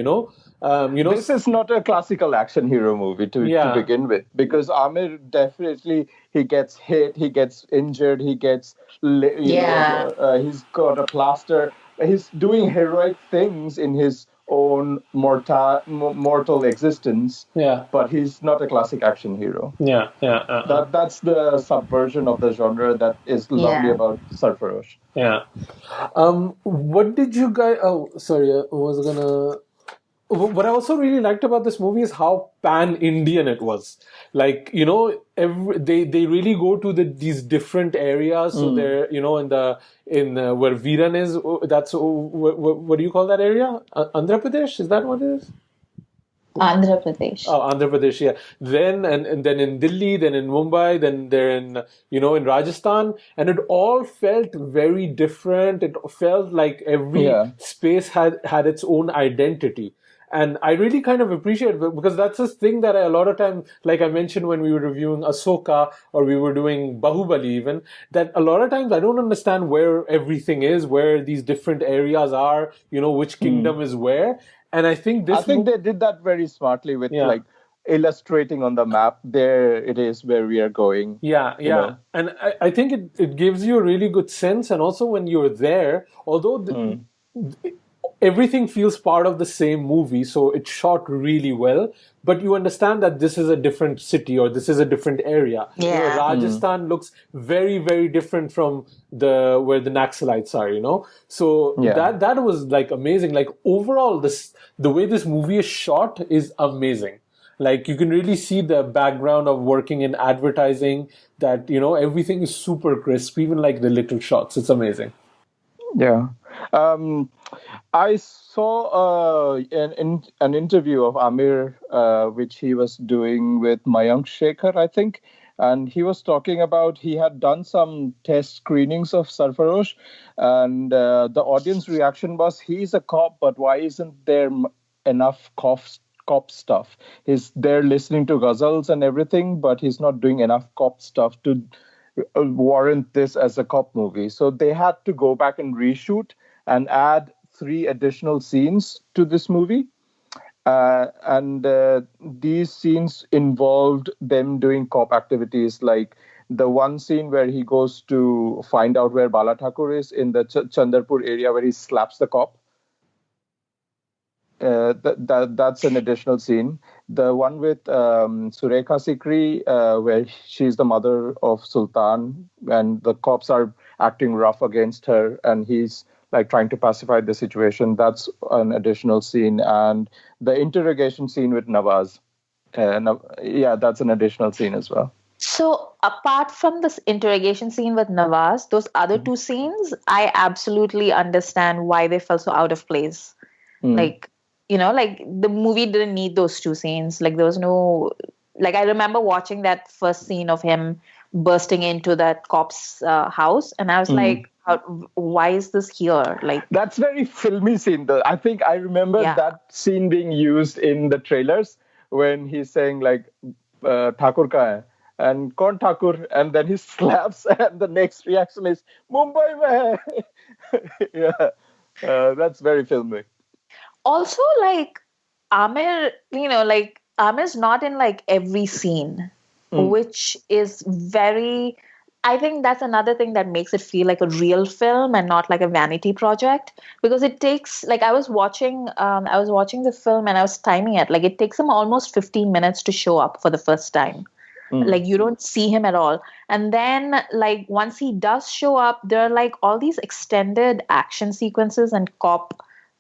This is not a classical action hero movie to begin with, because Aamir definitely, he gets hit, he gets injured, he gets, he's got a plaster. He's doing heroic things in his own mortal existence, but he's not a classic action hero. That's the subversion of the genre that is lovely about Sarfarosh. What did you guys... Oh, sorry, I was gonna... What I also really liked about this movie is how pan-Indian it was. Like, they really go to these different areas. So they're, in where Veeran is, that's, what do you call that area? Andhra Pradesh? Is that what it is? Andhra Pradesh. Oh, Andhra Pradesh, yeah. Then, and then in Delhi, then in Mumbai, then they're in, in Rajasthan. And it all felt very different. It felt like every space had its own identity. And I really kind of appreciate it, because that's this thing that a lot of time, like I mentioned when we were reviewing Ahsoka or we were doing Bahubali even, that a lot of times I don't understand where everything is, where these different areas are, which kingdom is where. And I think they did that very smartly with like illustrating on the map, there it is where we are going. And I think it gives you a really good sense. And also when you're there, although everything feels part of the same movie, so it's shot really well, but you understand that this is a different city or this is a different area. Rajasthan looks very, very different from where the Naxalites are, So that was like amazing. Like overall, the way this movie is shot is amazing. Like you can really see the background of working in advertising, that, everything is super crisp, even like the little shots. It's amazing. Yeah. I saw an interview of Aamir, which he was doing with Mayank Shekhar, I think. And he was talking about, he had done some test screenings of Sarfarosh. And the audience reaction was, he's a cop, but why isn't there enough cop stuff? He's there listening to ghazals and everything, but he's not doing enough cop stuff to warrant this as a cop movie. So they had to go back and reshoot and add 3 additional scenes to this movie. And these scenes involved them doing cop activities, like the one scene where he goes to find out where Bala Thakur is in the Chandarpur area, where he slaps the cop. That's an additional scene. The one with Surekha Sikri, where she's the mother of Sultan, and the cops are acting rough against her, and he's like trying to pacify the situation. That's an additional scene. And the interrogation scene with Nawaz, that's an additional scene as well. So apart from this interrogation scene with Nawaz, those other 2 scenes, I absolutely understand why they felt so out of place. Like, like the movie didn't need those 2 scenes. Like there was no, like I remember watching that first scene of him bursting into that cop's house, and I was like, why is this here? Like that's very filmy scene though. I think I remember that scene being used in the trailers when he's saying like Thakur ka hai, and Kaun Thakur, and then he slaps, and the next reaction is Mumbai mein hai. That's very filmy. Also, like Aamir, like Aamir's not in like every scene, which is very, I think that's another thing that makes it feel like a real film and not like a vanity project, because it takes, like, I was watching the film and I was timing it. Like, it takes him almost 15 minutes to show up for the first time. Like, you don't see him at all. And then, like, once he does show up, there are like all these extended action sequences and cop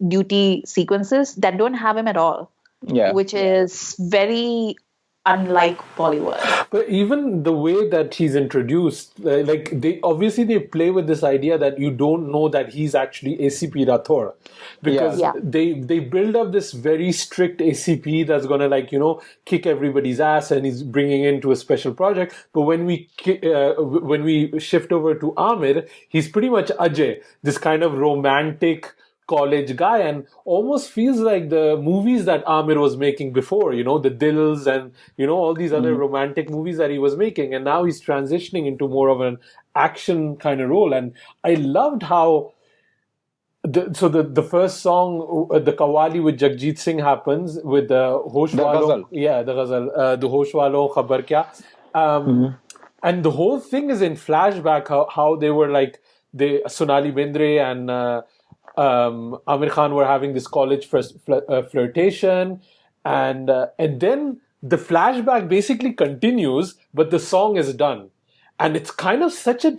duty sequences that don't have him at all. Yeah. Which is very unlike Bollywood. But even the way that he's introduced, like they play with this idea that you don't know that he's actually ACP Rathore, because they build up this very strict ACP that's gonna, like, you know, kick everybody's ass, and he's bringing into a special project. But when we shift over to Aamir, he's pretty much Ajay, this kind of romantic college guy, and almost feels like the movies that Aamir was making before, you know, the Dils and, you know, all these other romantic movies that he was making. And now he's transitioning into more of an action kind of role. And I loved how the first song, the Qawwali with Jagjit Singh happens with the Hoshvalon. The ghazal, the Hoshvalon Khabar Kya. And the whole thing is in flashback, how they were like, Sonali Bendre and Aamir Khan were having this college flirtation, and then the flashback basically continues, but the song is done. And it's kind of such a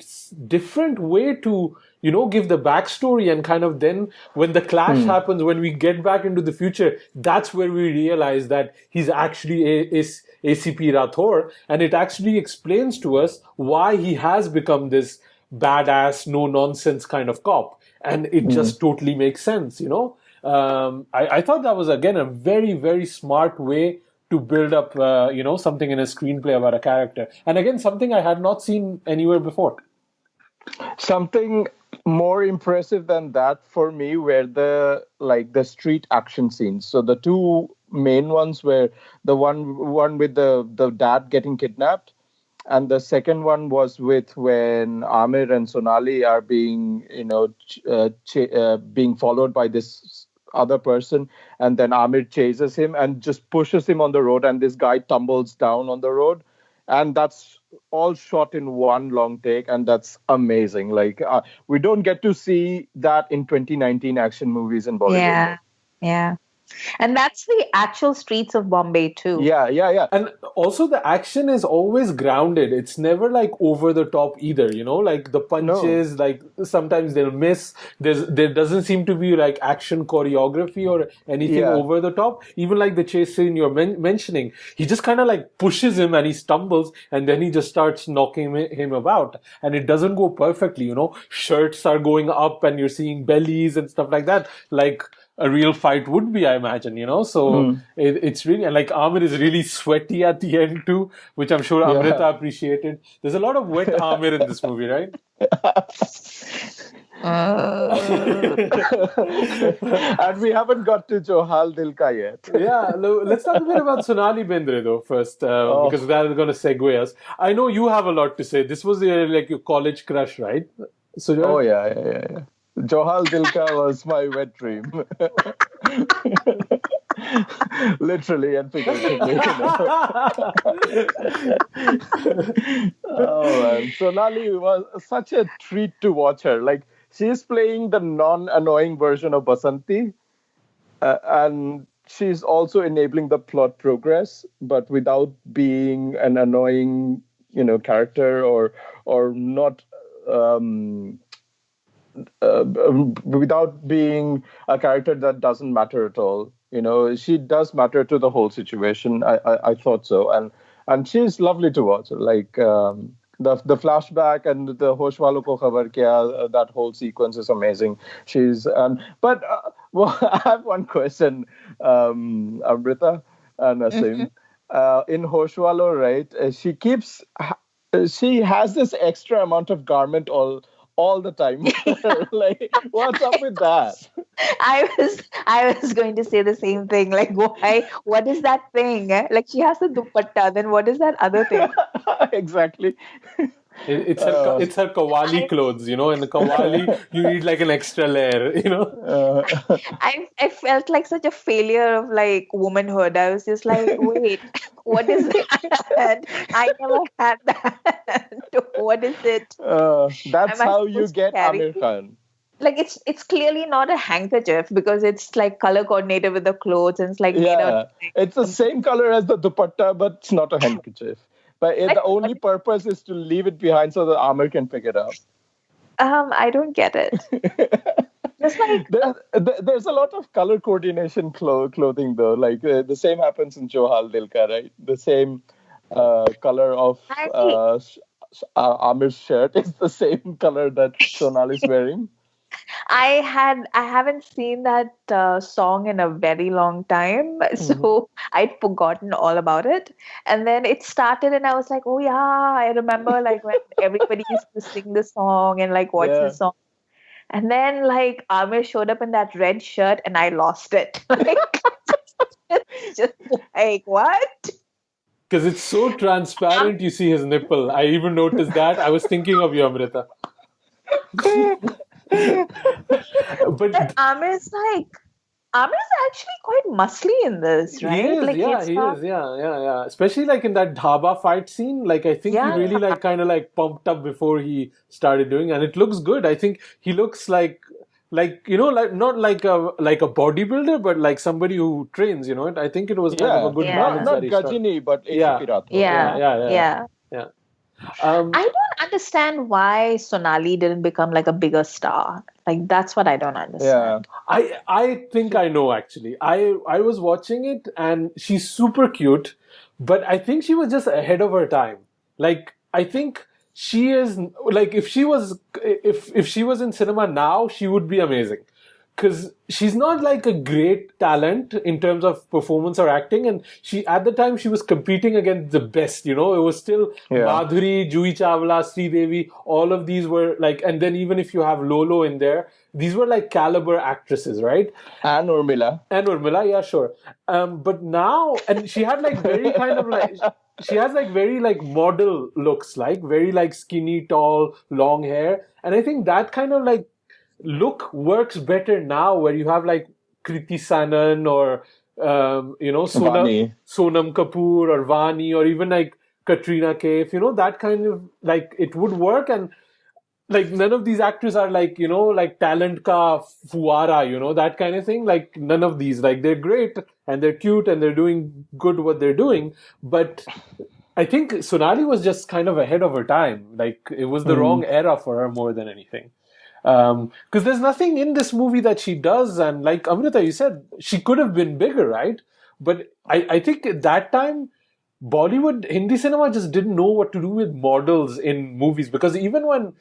different way to, you know, give the backstory, and kind of then when the clash happens, when we get back into the future, that's where we realize that he's actually ACP Rathore, and it actually explains to us why he has become this badass, no-nonsense kind of cop. And it just totally makes sense, you know. I thought that was, again, a very, very smart way to build up, you know, something in a screenplay about a character. And again, something I had not seen anywhere before. Something more impressive than that for me were the street action scenes. So the two main ones were the one with the dad getting kidnapped, and the second one was with when Aamir and Sonali are being, you know, being followed by this other person, and then Aamir chases him and just pushes him on the road, and this guy tumbles down on the road, and that's all shot in one long take, and that's amazing. Like, we don't get to see that in 2019 action movies in Bollywood. Yeah. And that's the actual streets of Bombay too. Yeah. And also the action is always grounded. It's never like over the top either, you know, like the punches, like sometimes they'll miss. There doesn't seem to be like action choreography or anything over the top. Even like the chase scene you're mentioning, he just kind of like pushes him and he stumbles, and then he just starts knocking him about. And it doesn't go perfectly, you know, shirts are going up and you're seeing bellies and stuff like that. Like a real fight would be, I imagine, you know. So it's really, and like Aamir is really sweaty at the end too, which I'm sure Amrita appreciated. There's a lot of wet Aamir in this movie, right? And we haven't got to Johal Dil Ka yet. Yeah, let's talk a bit about Sonali Bendre though first, because that is going to segue us. I know you have a lot to say. This was like your college crush, right? So oh yeah. Johal Dilka was my wet dream. Literally and figuratively. You know? Oh man. Sonali was such a treat to watch her. Like, she's playing the non-annoying version of Basanti, and she's also enabling the plot progress, but without being an annoying, you know, character or not. Without being a character that doesn't matter at all. You know, she does matter to the whole situation. I thought so. And she's lovely to watch. Like, the flashback and the Hoshvalon ko khabar kya, that whole sequence is amazing. She's, but I have one question, Amrita and Asim. In Hoshvalon, right, she has this extra amount of garment all the time. Like, what's up with that? I was going to say the same thing. Like, why? What is that thing? Like, she has the dupatta. Then what is that other thing? Exactly. It's her Kawali clothes, and the Kawali, you need like an extra layer, I felt like such a failure of like womanhood. I was just like, wait, what is that? I never had that. What is it? That's how you get carry? Aamir Khan. Like it's clearly not a handkerchief because it's like color coordinated with the clothes and it's like made out. It's the same color as the dupatta, but it's not a handkerchief. But the only purpose is to leave it behind so that Aamir can pick it up. I don't get it. Just like there's a lot of color coordination clothing though. Like the same happens in Johal Dilka, right? The same color of Aamir's shirt is the same color that Sonali's wearing. I haven't seen that song in a very long time, so I'd forgotten all about it. And then it started, and I was like, "Oh yeah, I remember like when everybody used to sing the song and like watch the song." And then like Aamir showed up in that red shirt, and I lost it. Like, just like what? Because it's so transparent, you see his nipple. I even noticed that. I was thinking of you, Amrita. But Aamir's actually quite muscly in this, right? He is, like, yeah. Especially like in that dhaba fight scene, like I think he really like kind of like pumped up before he started doing, and it looks good. I think he looks like like not like a bodybuilder, but like somebody who trains. I think it was kind of a good balance. Not Gajini, but yeah. I don't understand why Sonali didn't become like a bigger star. Like that's what I don't understand. Yeah. I think I know actually. I was watching it and she's super cute, but I think she was just ahead of her time. Like I think she is like if she was in cinema now, she would be amazing. Because she's not like a great talent in terms of performance or acting, and at the time she was competing against the best. It was still Madhuri, Juhi Chawla, Sri Devi. All of these were like, and then even if you have Lolo in there, these were like caliber actresses, right? And Urmila, yeah, sure. But now, and she had like very kind of like. She has like very like model looks, like very like skinny, tall, long hair, and I think that kind of like look works better now where you have like Kriti Sanon or Sonam Kapoor or Vani or even like Katrina Kaif, that kind of like it would work. And like none of these actors are like like talent ka fuara, that kind of thing. Like none of these, like they're great and they're cute and they're doing good what they're doing, but I think Sonali was just kind of ahead of her time. Like it was the wrong era for her more than anything. Because there's nothing in this movie that she does, and like Amrita, you said, she could have been bigger, right? But I think at that time, Bollywood, Hindi cinema just didn't know what to do with models in movies, because even when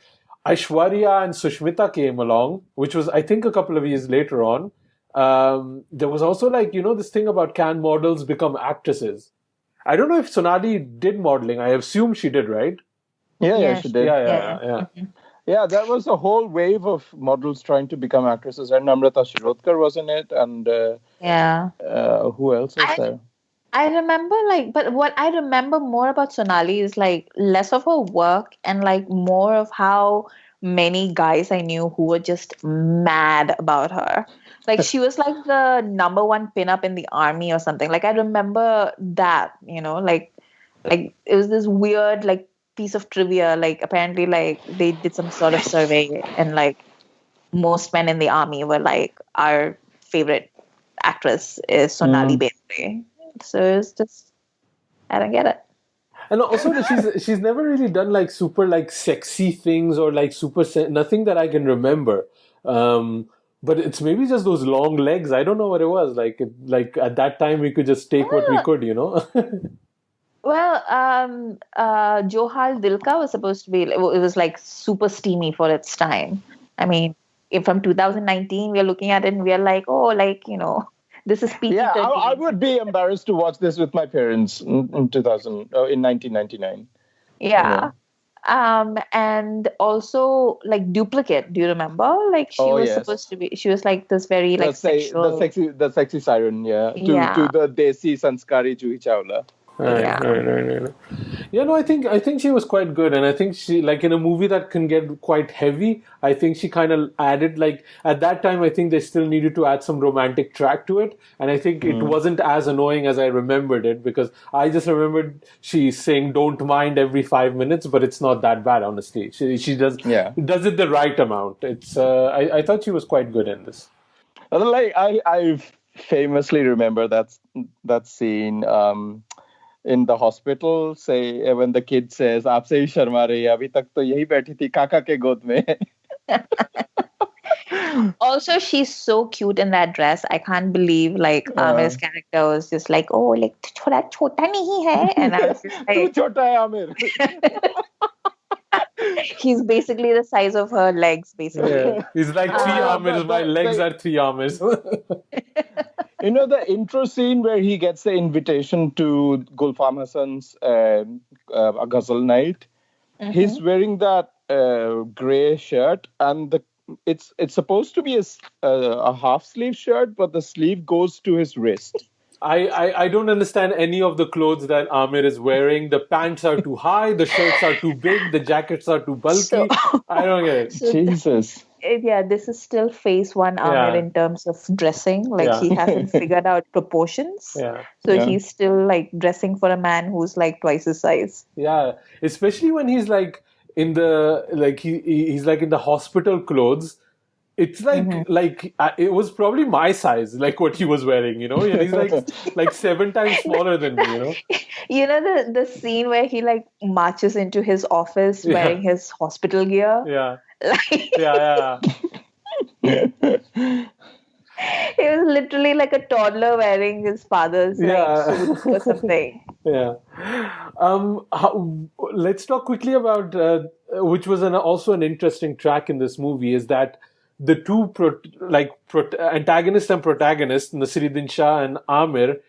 Aishwarya and Sushmita came along, which was, I think, a couple of years later on, there was also like, this thing about can models become actresses? I don't know if Sonali did modeling. I assume she did, right? Yeah, she did. Yeah. Yeah, there was a whole wave of models trying to become actresses, and Namrata Shirodkar was in it, and who else was there? I remember but what I remember more about Sonali is like less of her work and like more of how many guys I knew who were just mad about her. Like she was like the number one pinup in the army or something. Like I remember that, like it was this weird like piece of trivia. Like apparently like they did some sort of survey and like most men in the army were like, our favorite actress is Sonali Bendre. So it's just, I don't get it. And also she's never really done like super like sexy things or like nothing that I can remember. But it's maybe just those long legs. I don't know what it was. Like at that time we could just take what we could, Well, Johal Dilka was supposed to be, it was like super steamy for its time. I mean, from 2019, we're looking at it and we're like, oh, like, this is PG-13. Yeah, I would be embarrassed to watch this with my parents in 1999. Yeah. And also like Duplicate. Do you remember? Like she was supposed to be. She was like this very like sexual. The sexy siren. Yeah. To the Desi Sanskari Juhi Chawla. Right. Yeah, no, I think she was quite good, and I think she, like, in a movie that can get quite heavy, I think she kind of added, like, at that time, I think they still needed to add some romantic track to it, and I think it wasn't as annoying as I remembered it, because I just remembered she saying "don't mind" every 5 minutes, but it's not that bad, honestly. She does it the right amount. It's I thought she was quite good in this. Like I famously remember that scene. In the hospital, say when the kid says, "Aapse hi sharma rahi hai, abhi tak to yahi बैठी थी काका के गोद में." Also, she's so cute in that dress. I can't believe, like, Aamir's character was just like, "Oh, like, thoda chota nahi hai," and I was just like, "Tu chota hai, Aamir." He's basically the size of her legs, basically. Yeah. He's like 3 Aamirs. My legs are 3 Aamirs. You know the intro scene where he gets the invitation to Gulfam Hassan's a ghazal night. He's wearing that grey shirt, and it's supposed to be a half sleeve shirt, but the sleeve goes to his wrist. I don't understand any of the clothes that Aamir is wearing. The pants are too high, the shirts are too big, the jackets are too bulky. I don't get it. Jesus. Yeah, this is still phase one Aamir in terms of dressing. Like, he hasn't figured out proportions. Yeah. So he's still, like, dressing for a man who's like twice his size. Yeah, especially when he's like in the he's like in the hospital clothes. It's like it was probably my size, like what he was wearing, you know. And he's like 7 times smaller than me, you know. You know the scene where he, like, marches into his office wearing his hospital gear. Yeah. Like, Yeah. He was literally like a toddler wearing his father's suit or something. Yeah. Let's talk quickly about which was also an interesting track in this movie, is that the two antagonist and protagonist, Naseeruddin Shah and Aamir,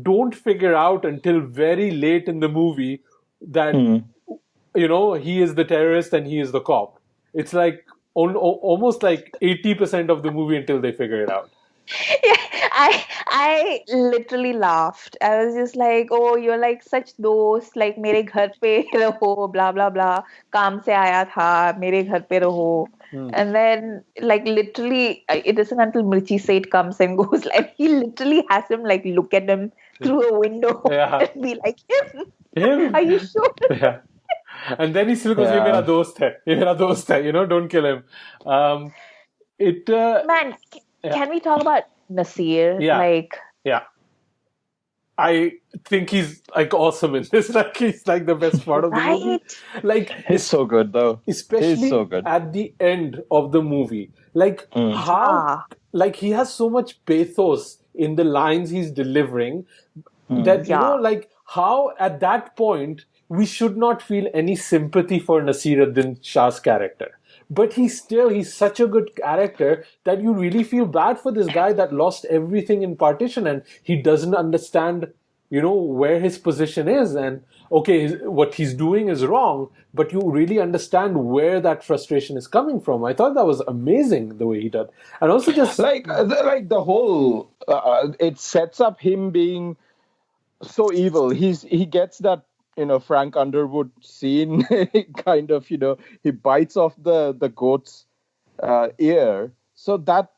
don't figure out until very late in the movie that you know, he is the terrorist and he is the cop. It's like almost like 80% of the movie until they figure it out. Yeah, I literally laughed. I was just like, "Oh, you're like such dost, like mere ghar pe raho, blah blah blah. Kaam se aaya tha, mere ghar pe raho." And then, like, literally, it isn't until Mirchi Seth comes and goes, like, he literally has him, like, look at him through a window and be like, "Him? Are you sure?" Yeah. And then he still goes, "Ye mera dost hai, you know, don't kill him." Man, can we talk about Naseer? Yeah. I think he's, like, awesome in this. Like, he's like the best part of the movie. Like, he's so good though. Especially he's so good. At the end of the movie. Like, how, like, he has so much pathos in the lines he's delivering that, you know, like, how at that point we should not feel any sympathy for Naseeruddin Shah's character. But he's such a good character that you really feel bad for this guy that lost everything in partition, and he doesn't understand, you know, where his position is. And okay, what he's doing is wrong, but you really understand where that frustration is coming from. I thought that was amazing the way he did. And also just like the whole, it sets up him being so evil. He gets that, you know, Frank Underwood scene, kind of, you know, he bites off the goat's ear. So that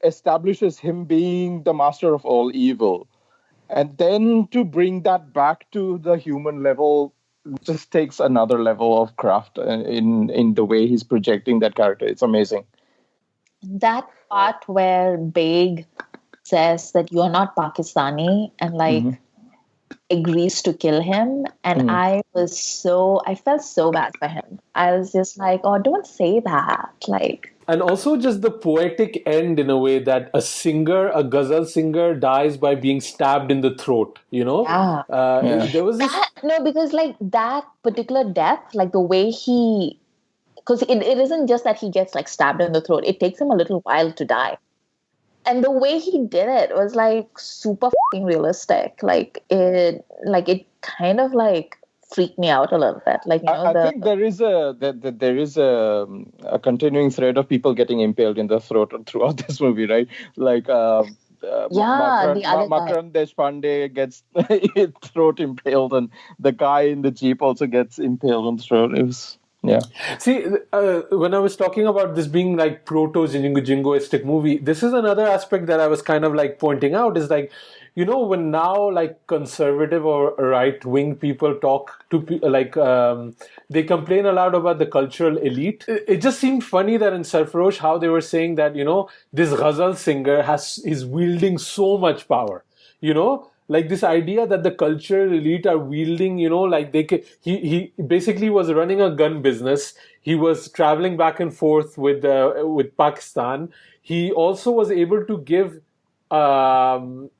establishes him being the master of all evil. And then to bring that back to the human level just takes another level of craft in the way he's projecting that character. It's amazing. That part where Beg says that you're not Pakistani and, like, agrees to kill him, and I felt so bad for him. I was just like, "Oh, don't say that." Like, and also just the poetic end, in a way that a ghazal singer dies by being stabbed in the throat, you know. There was this because, like, that particular death, like the way he, because it isn't just that he gets, like, stabbed in the throat, it takes him a little while to die. And the way he did it was, like, super fucking realistic. Like, it kind of, like, freaked me out a little bit. Like, you know, I think there is a continuing thread of people getting impaled in the throat throughout this movie, right? Like, the other guy. Makran Deshpande gets his throat impaled, and the guy in the jeep also gets impaled on the throat. It was, yeah. See, when I was talking about this being like proto-jingoistic movie, this is another aspect that I was kind of like pointing out is like, you know, when now like conservative or right-wing people talk to they complain a lot about the cultural elite. It just seemed funny that in Sarfarosh how they were saying that, you know, this ghazal singer is wielding so much power, you know, like this idea that the cultural elite are wielding, you know, like he basically was running a gun business. He was traveling back and forth with Pakistan. He also was able to give Aamir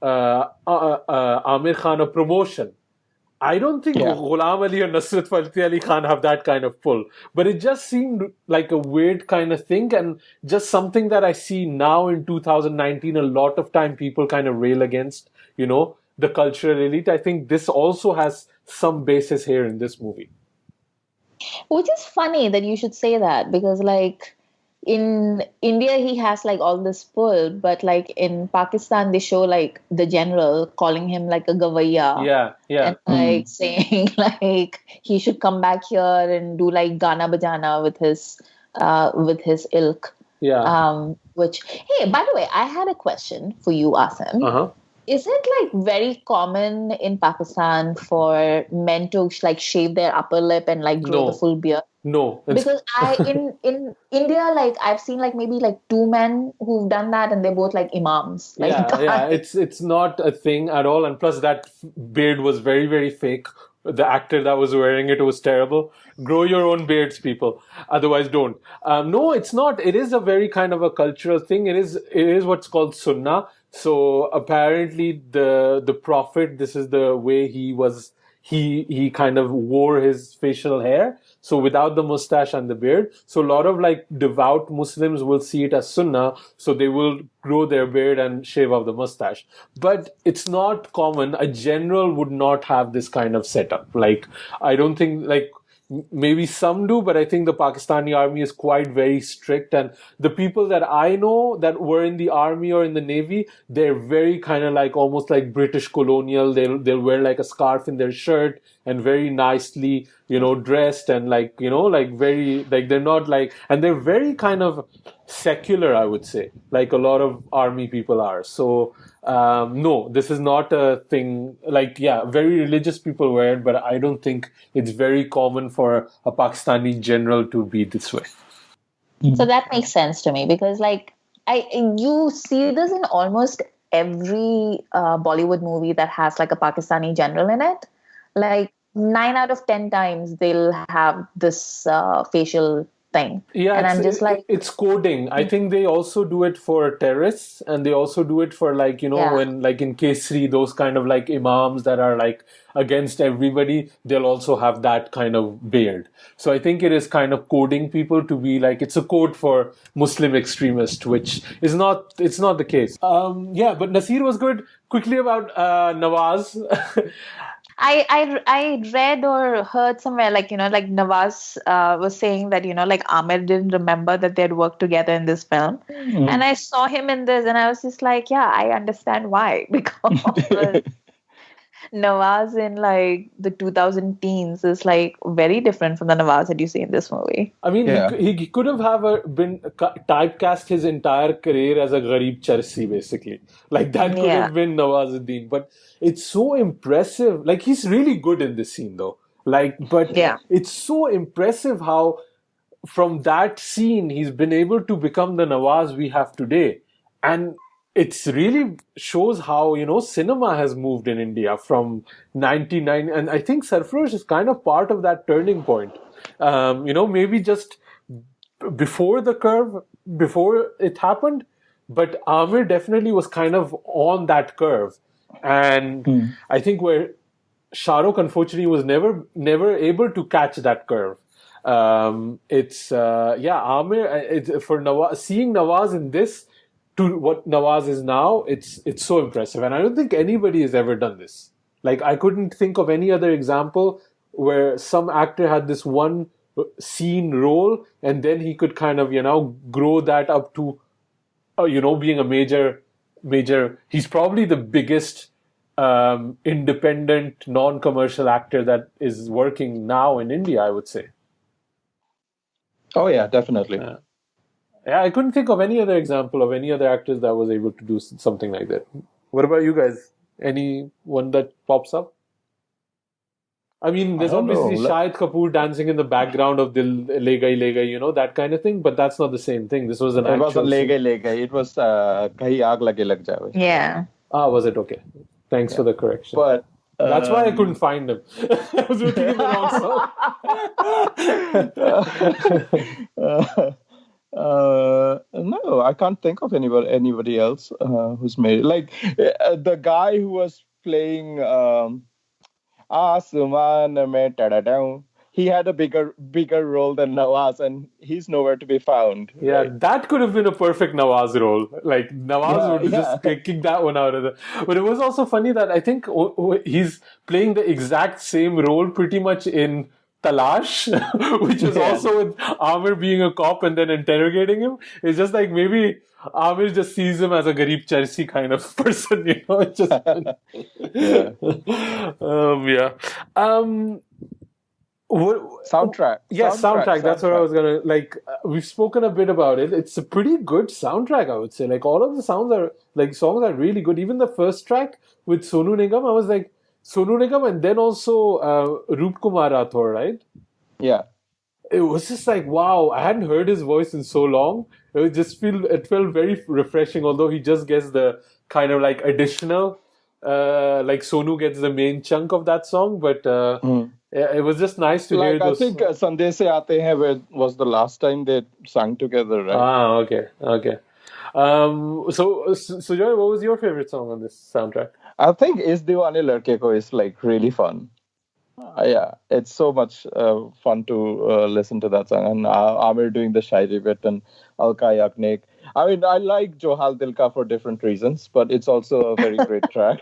Khan a promotion. I don't think Ghulam Ali or Nusrat Fateh Ali Khan have that kind of pull, but it just seemed like a weird kind of thing, and just something that I see now in 2019 a lot of time people kind of rail against, you know, the cultural elite. I think this also has some basis here in this movie. Which is funny that you should say that, because like in India he has like all this pull, but like in Pakistan they show like the general calling him like a gavaiya, and like saying like he should come back here and do like Gana Bajana with his ilk. Which, hey, by the way, I had a question for you, Asim. Is it like very common in Pakistan for men to like shave their upper lip and like grow the full beard? No, because in India, like I've seen like maybe like 2 men who've done that, and they're both like imams. Like, it's not a thing at all, and plus that beard was very, very fake. The actor that was wearing it was terrible. Grow your own beards, people. Otherwise, don't. No, it's not. It is a very kind of a cultural thing. It is what's called sunnah. So apparently the Prophet, this is the way he kind of wore his facial hair. So without the mustache and the beard. So a lot of like devout Muslims will see it as sunnah. So they will grow their beard and shave off the mustache. But it's not common. A general would not have this kind of setup. Like, I don't think like, maybe some do, but I think the Pakistani army is quite very strict. And the people that I know that were in the army or in the navy, they're very kind of like almost like British colonial. They'll wear like a scarf in their shirt and very nicely, you know, dressed and like, you know, like very, like they're not like, and they're very kind of secular, I would say, like a lot of army people are. So, no, this is not a thing. Like, yeah, very religious people wear it, but I don't think it's very common for a Pakistani general to be this way. So that makes sense to me, because like you see this in almost every Bollywood movie that has like a Pakistani general in it. Like 9 out of 10 times they'll have this facial thing. Yeah, and I'm just like, it's coding. I think they also do it for terrorists, and they also do it for like, you know, when like in Kesri, those kind of like imams that are like against everybody, they'll also have that kind of beard. So I think it is kind of coding people to be like, it's a code for Muslim extremist, which is not, it's not the case. But Nasir was good. Quickly about Nawaz. I read or heard somewhere like, you know, like Nawaz was saying that, you know, like Aamir didn't remember that they'd worked together in this film. And I saw him in this and I was just like, yeah, I understand why. Because Nawaz in like the 2000 teens is like very different from the Nawaz that you see in this movie. I mean, he could have been typecast his entire career as a Gharib Charsi, basically. Like that could have been Nawazuddin. But it's so impressive. Like he's really good in this scene though. Like, but it's so impressive how from that scene he's been able to become the Nawaz we have today. And it's really shows how, you know, cinema has moved in India from 99. And I think Sarfarosh is kind of part of that turning point. You know, maybe just before the curve, before it happened. But Aamir definitely was kind of on that curve. And I think where Shah Rukh, unfortunately, was never able to catch that curve. Aamir, for Nawaz, seeing Nawaz in this, to what Nawaz is now, it's so impressive. And I don't think anybody has ever done this. Like, I couldn't think of any other example where some actor had this one scene role and then he could kind of, you know, grow that up to, you know, being a major major. He's probably the biggest independent, non-commercial actor that is working now in India, I would say. Oh yeah, definitely. Yeah, I couldn't think of any other example of any other actors that was able to do something like that. What about you guys? Any one that pops up? I mean, there's obviously Shahid Kapoor dancing in the background of Dil Le Gai, that kind of thing, but that's not the same thing. This was an actual... It wasn't Le Gai. It was Kahi Aag Lage Lag Jaave. Yeah. Was it? Okay. Thanks for the correction. But that's why I couldn't find him. I was looking at the wrong song. No, I can't think of anybody else who's made it. Like the guy who was playing Aasmaan Mein Tadadaun, he had a bigger role than Nawaz, and he's nowhere to be found. Yeah, that could have been a perfect Nawaz role. Like Nawaz would just kick that one out of the... But it was also funny that I think he's playing the exact same role pretty much in Talash, which is also with Aamir being a cop and then interrogating him. It's just like maybe Aamir just sees him as a Garib Charsi kind of person, It's just... Soundtrack. Yeah, soundtrack. That's what I was gonna we've spoken a bit about it. It's a pretty good soundtrack, I would say. Like all of the songs are really good. Even the first track with Sonu Nigam, I was like Sonu Nigam, and then also Roop Kumar Rathore, right? Yeah. It was just like, wow, I hadn't heard his voice in so long. It felt very refreshing, although he just gets the kind of like additional, like Sonu gets the main chunk of that song, but it was just nice to hear those. I think Sandeh Se Aate Hain was the last time they sang together, right? Okay. So Joy, what was your favorite song on this soundtrack? I think Is Deewane Ladke Ko is like really fun. Yeah, it's so much fun to listen to that song. And Aamir doing the Shairi bit and Alka Yagnik. I mean, I like Johal Dilka for different reasons, but it's also a very great track.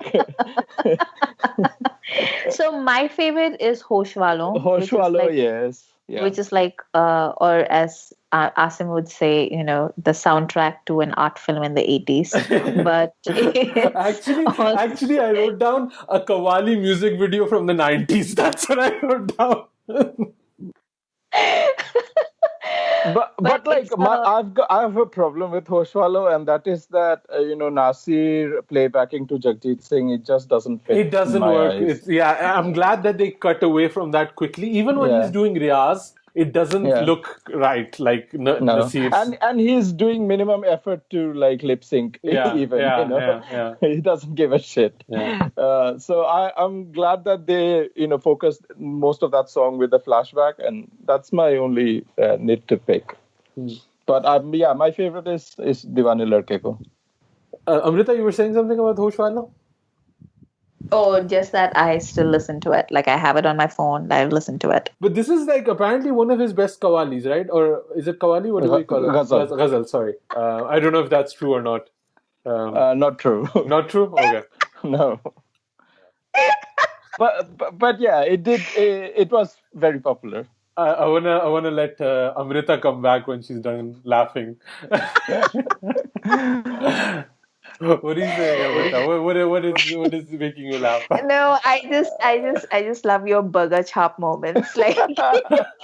So my favorite is Hoshvalon. Hoshvalon, yes. Yeah. Which is like, or as Asim would say, the soundtrack to an art film in the 80s. But actually, I wrote down a Qawwali music video from the 90s. That's what I wrote down. But like I have a problem with Hoshvalon, and that is that Nasir playbacking to Jagjit Singh, it just doesn't fit. It doesn't work. I'm glad that they cut away from that quickly. Even when he's doing Riyaz, it doesn't look right. Like Nasir's. And he's doing minimum effort to like lip sync. He doesn't give a shit. Yeah. So I'm glad that they focused most of that song with the flashback, and that's my only nit to pick. But my favorite is Deewane Ladke Ko. Amrita, you were saying something about Hoshvalon? Oh, just that I still listen to it. Like I have it on my phone. I listen to it. But this is like apparently one of his best Qawwalis, right? Or is it Qawwali? What do we call it? Ghazal, sorry. I don't know if that's true or not. Not true. Not true? Okay. No. But yeah, it was very popular. I wanna let Amrita come back when she's done laughing. What do you say, Amrita? What is making you laugh? No, I just love your burger chop moments. Like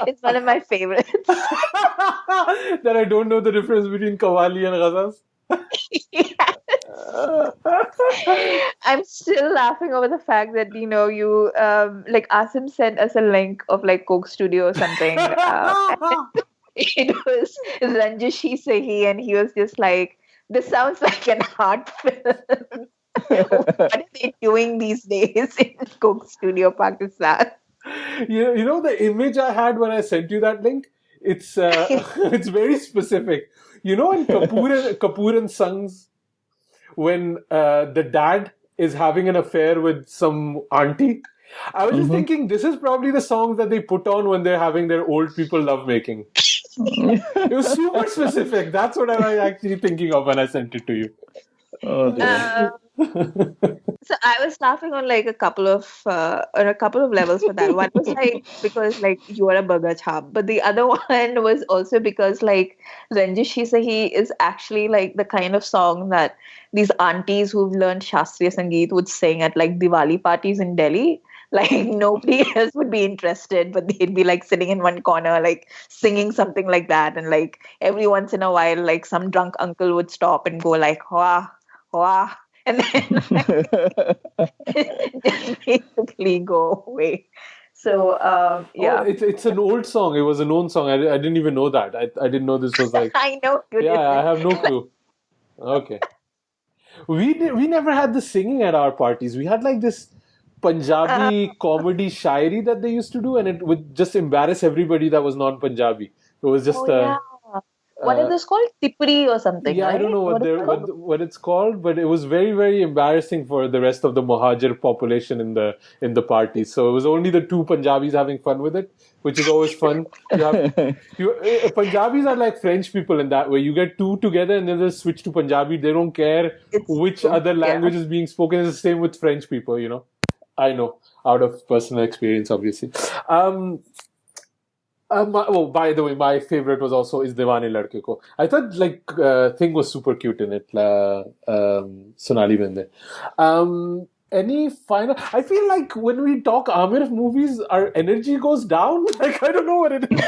it's one of my favorites. That I don't know the difference between Qawwali and Ghazals. I'm still laughing over the fact that you like Asim sent us a link of like Coke Studio or something. It was Ranjishi Sahi, and he was just like, "This sounds like an art film. What are they doing these days in Coke Studio, Pakistan?" The image I had when I sent you that link, it's it's very specific. In Kapoor and Sons, when the dad is having an affair with some auntie, I was just thinking this is probably the song that they put on when they're having their old people lovemaking. It was super specific. That's what I was actually thinking of when I sent it to you. Oh, dear. So I was laughing on like a couple of levels for that. One was like because like you are a burger chap, but the other one was also because like Ranjishi Sahi is actually like the kind of song that these aunties who've learned Shastriya Sangeet would sing at like Diwali parties in Delhi. Like nobody else would be interested, but they'd be like sitting in one corner, like singing something like that, and like every once in a while, like some drunk uncle would stop and go like wah wah, and then just basically go away. So yeah, Oh, it's an old song. It was a known song. I didn't even know that. I didn't know this was like. I know. You Yeah, I didn't. have no clue. Okay. We never had the singing at our parties. We had like this Punjabi comedy shairi that they used to do, and it would just embarrass everybody that was non-Punjabi. It was just Oh yeah. What is this called? Tipri or something? yeah, I right? don't know What is it called? what it's called, but it was very, very embarrassing for the rest of the Mohajir population in the party. So it was only the two Punjabis having fun with it, which is always fun. Punjabis are like French people in that way. You get two together and then they switch to Punjabi. They don't care which other language is being spoken. It's the same with French people, you know. I know out of personal experience, obviously. By the way, my favorite was also Is Dewane Ladke Ko. I thought like thing was super cute in it, Sonali Bendre. Any final? I feel like when we talk Aamir movies, our energy goes down. Like I don't know what it is.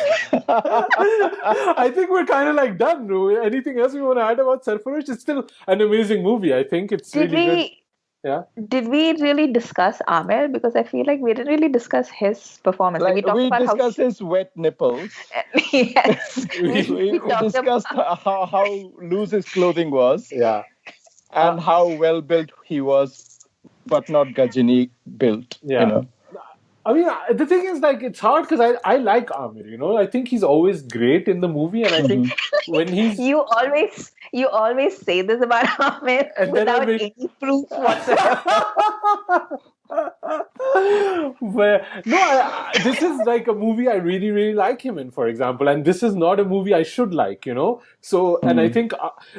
I think we're kind of like done. Anything else we want to add about Sarfarosh? It's still an amazing movie. I think it's Did really good. we Yeah. did we really discuss Aamir? Because I feel like we didn't really discuss his performance. Like, we Like talked we about discussed his wet nipples. yes, We talked discussed how loose his clothing was Yeah. and how well built he was, but not Gajini built. Yeah. You know. I mean, the thing is, like, it's hard because I like Aamir, you know. I think he's always great in the movie, and I think when he's... you always say this about Aamir And then I without make- any proof whatsoever. This is like a movie I really, really like him in, for example, and this is not a movie I should like, you know. So, and I think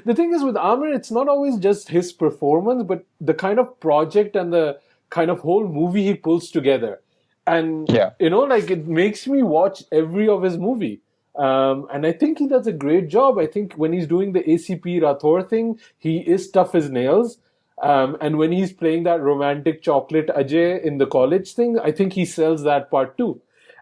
the thing is with Aamir, it's not always just his performance, but the kind of project and the kind of whole movie he pulls together. And, you know, like it makes me watch every of his movie. And I think he does a great job. I think when he's doing the ACP Rathore thing, he is tough as nails. And when he's playing that romantic chocolate Ajay in the college thing, I think he sells that part too.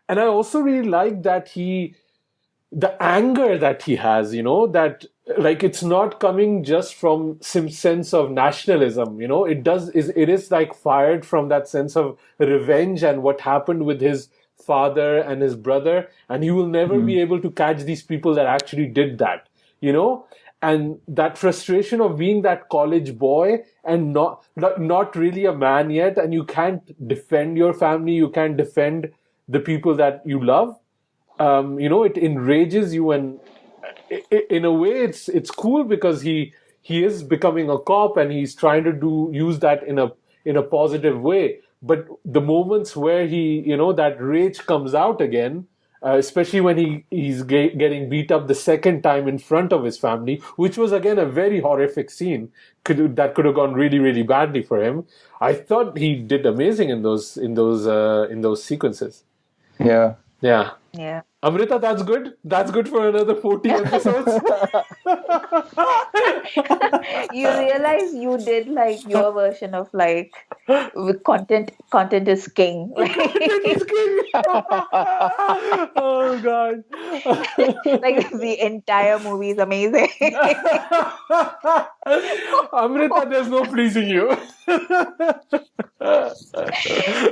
And I also really like that the anger that he has, you know, that like it's not coming just from some sense of nationalism, you know, it is like fired from that sense of revenge and what happened with his father and his brother, and he will never be able to catch these people that actually did that, you know. And that frustration of being that college boy and not really a man yet, and you can't defend your family, you can't defend the people that you love. You know, it enrages you, and in a way, it's cool because he is becoming a cop and he's trying to use that in a positive way. But the moments where that rage comes out again, especially when he's getting beat up the second time in front of his family, which was again a very horrific scene that could have gone really, really badly for him. I thought he did amazing in those sequences. Yeah. Yeah. Yeah. Amrita, that's good. That's good for another 40 episodes. You realize you did like your version of like with content is king. Oh God. Like the entire movie is amazing. Amrita, there's no pleasing you.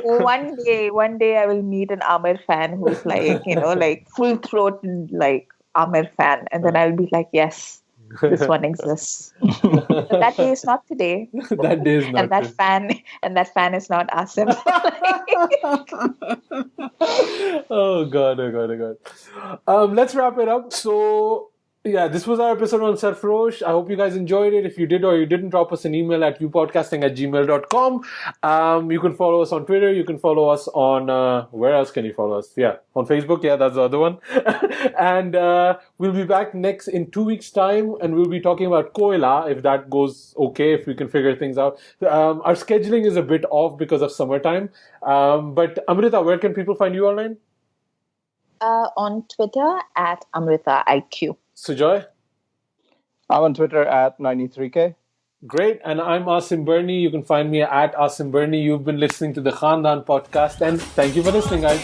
One day I will meet an Aamir fan who's like, like full throated like Aamir fan, and then I'll be like, yes, this one exists. But that day is not today. That day is not. And that fan is not Asim. Oh God. Let's wrap it up. So Yeah, this was our episode on Sarfarosh. I hope you guys enjoyed it. If you did or you didn't, drop us an email at youpodcasting@gmail.com. You can follow us on Twitter. You can follow us on... where else can you follow us? Yeah, on Facebook. Yeah, that's the other one. And we'll be back next in 2 weeks' time, and we'll be talking about Koila, if that goes okay, if we can figure things out. Our scheduling is a bit off because of summertime. But Amrita, where can people find you online? On Twitter at AmritaIQ. Sujoy? I'm on Twitter at 93K. Great. And I'm Asim Bernie. You can find me at Asim Bernie. You've been listening to the Khandaan podcast, and thank you for listening, guys.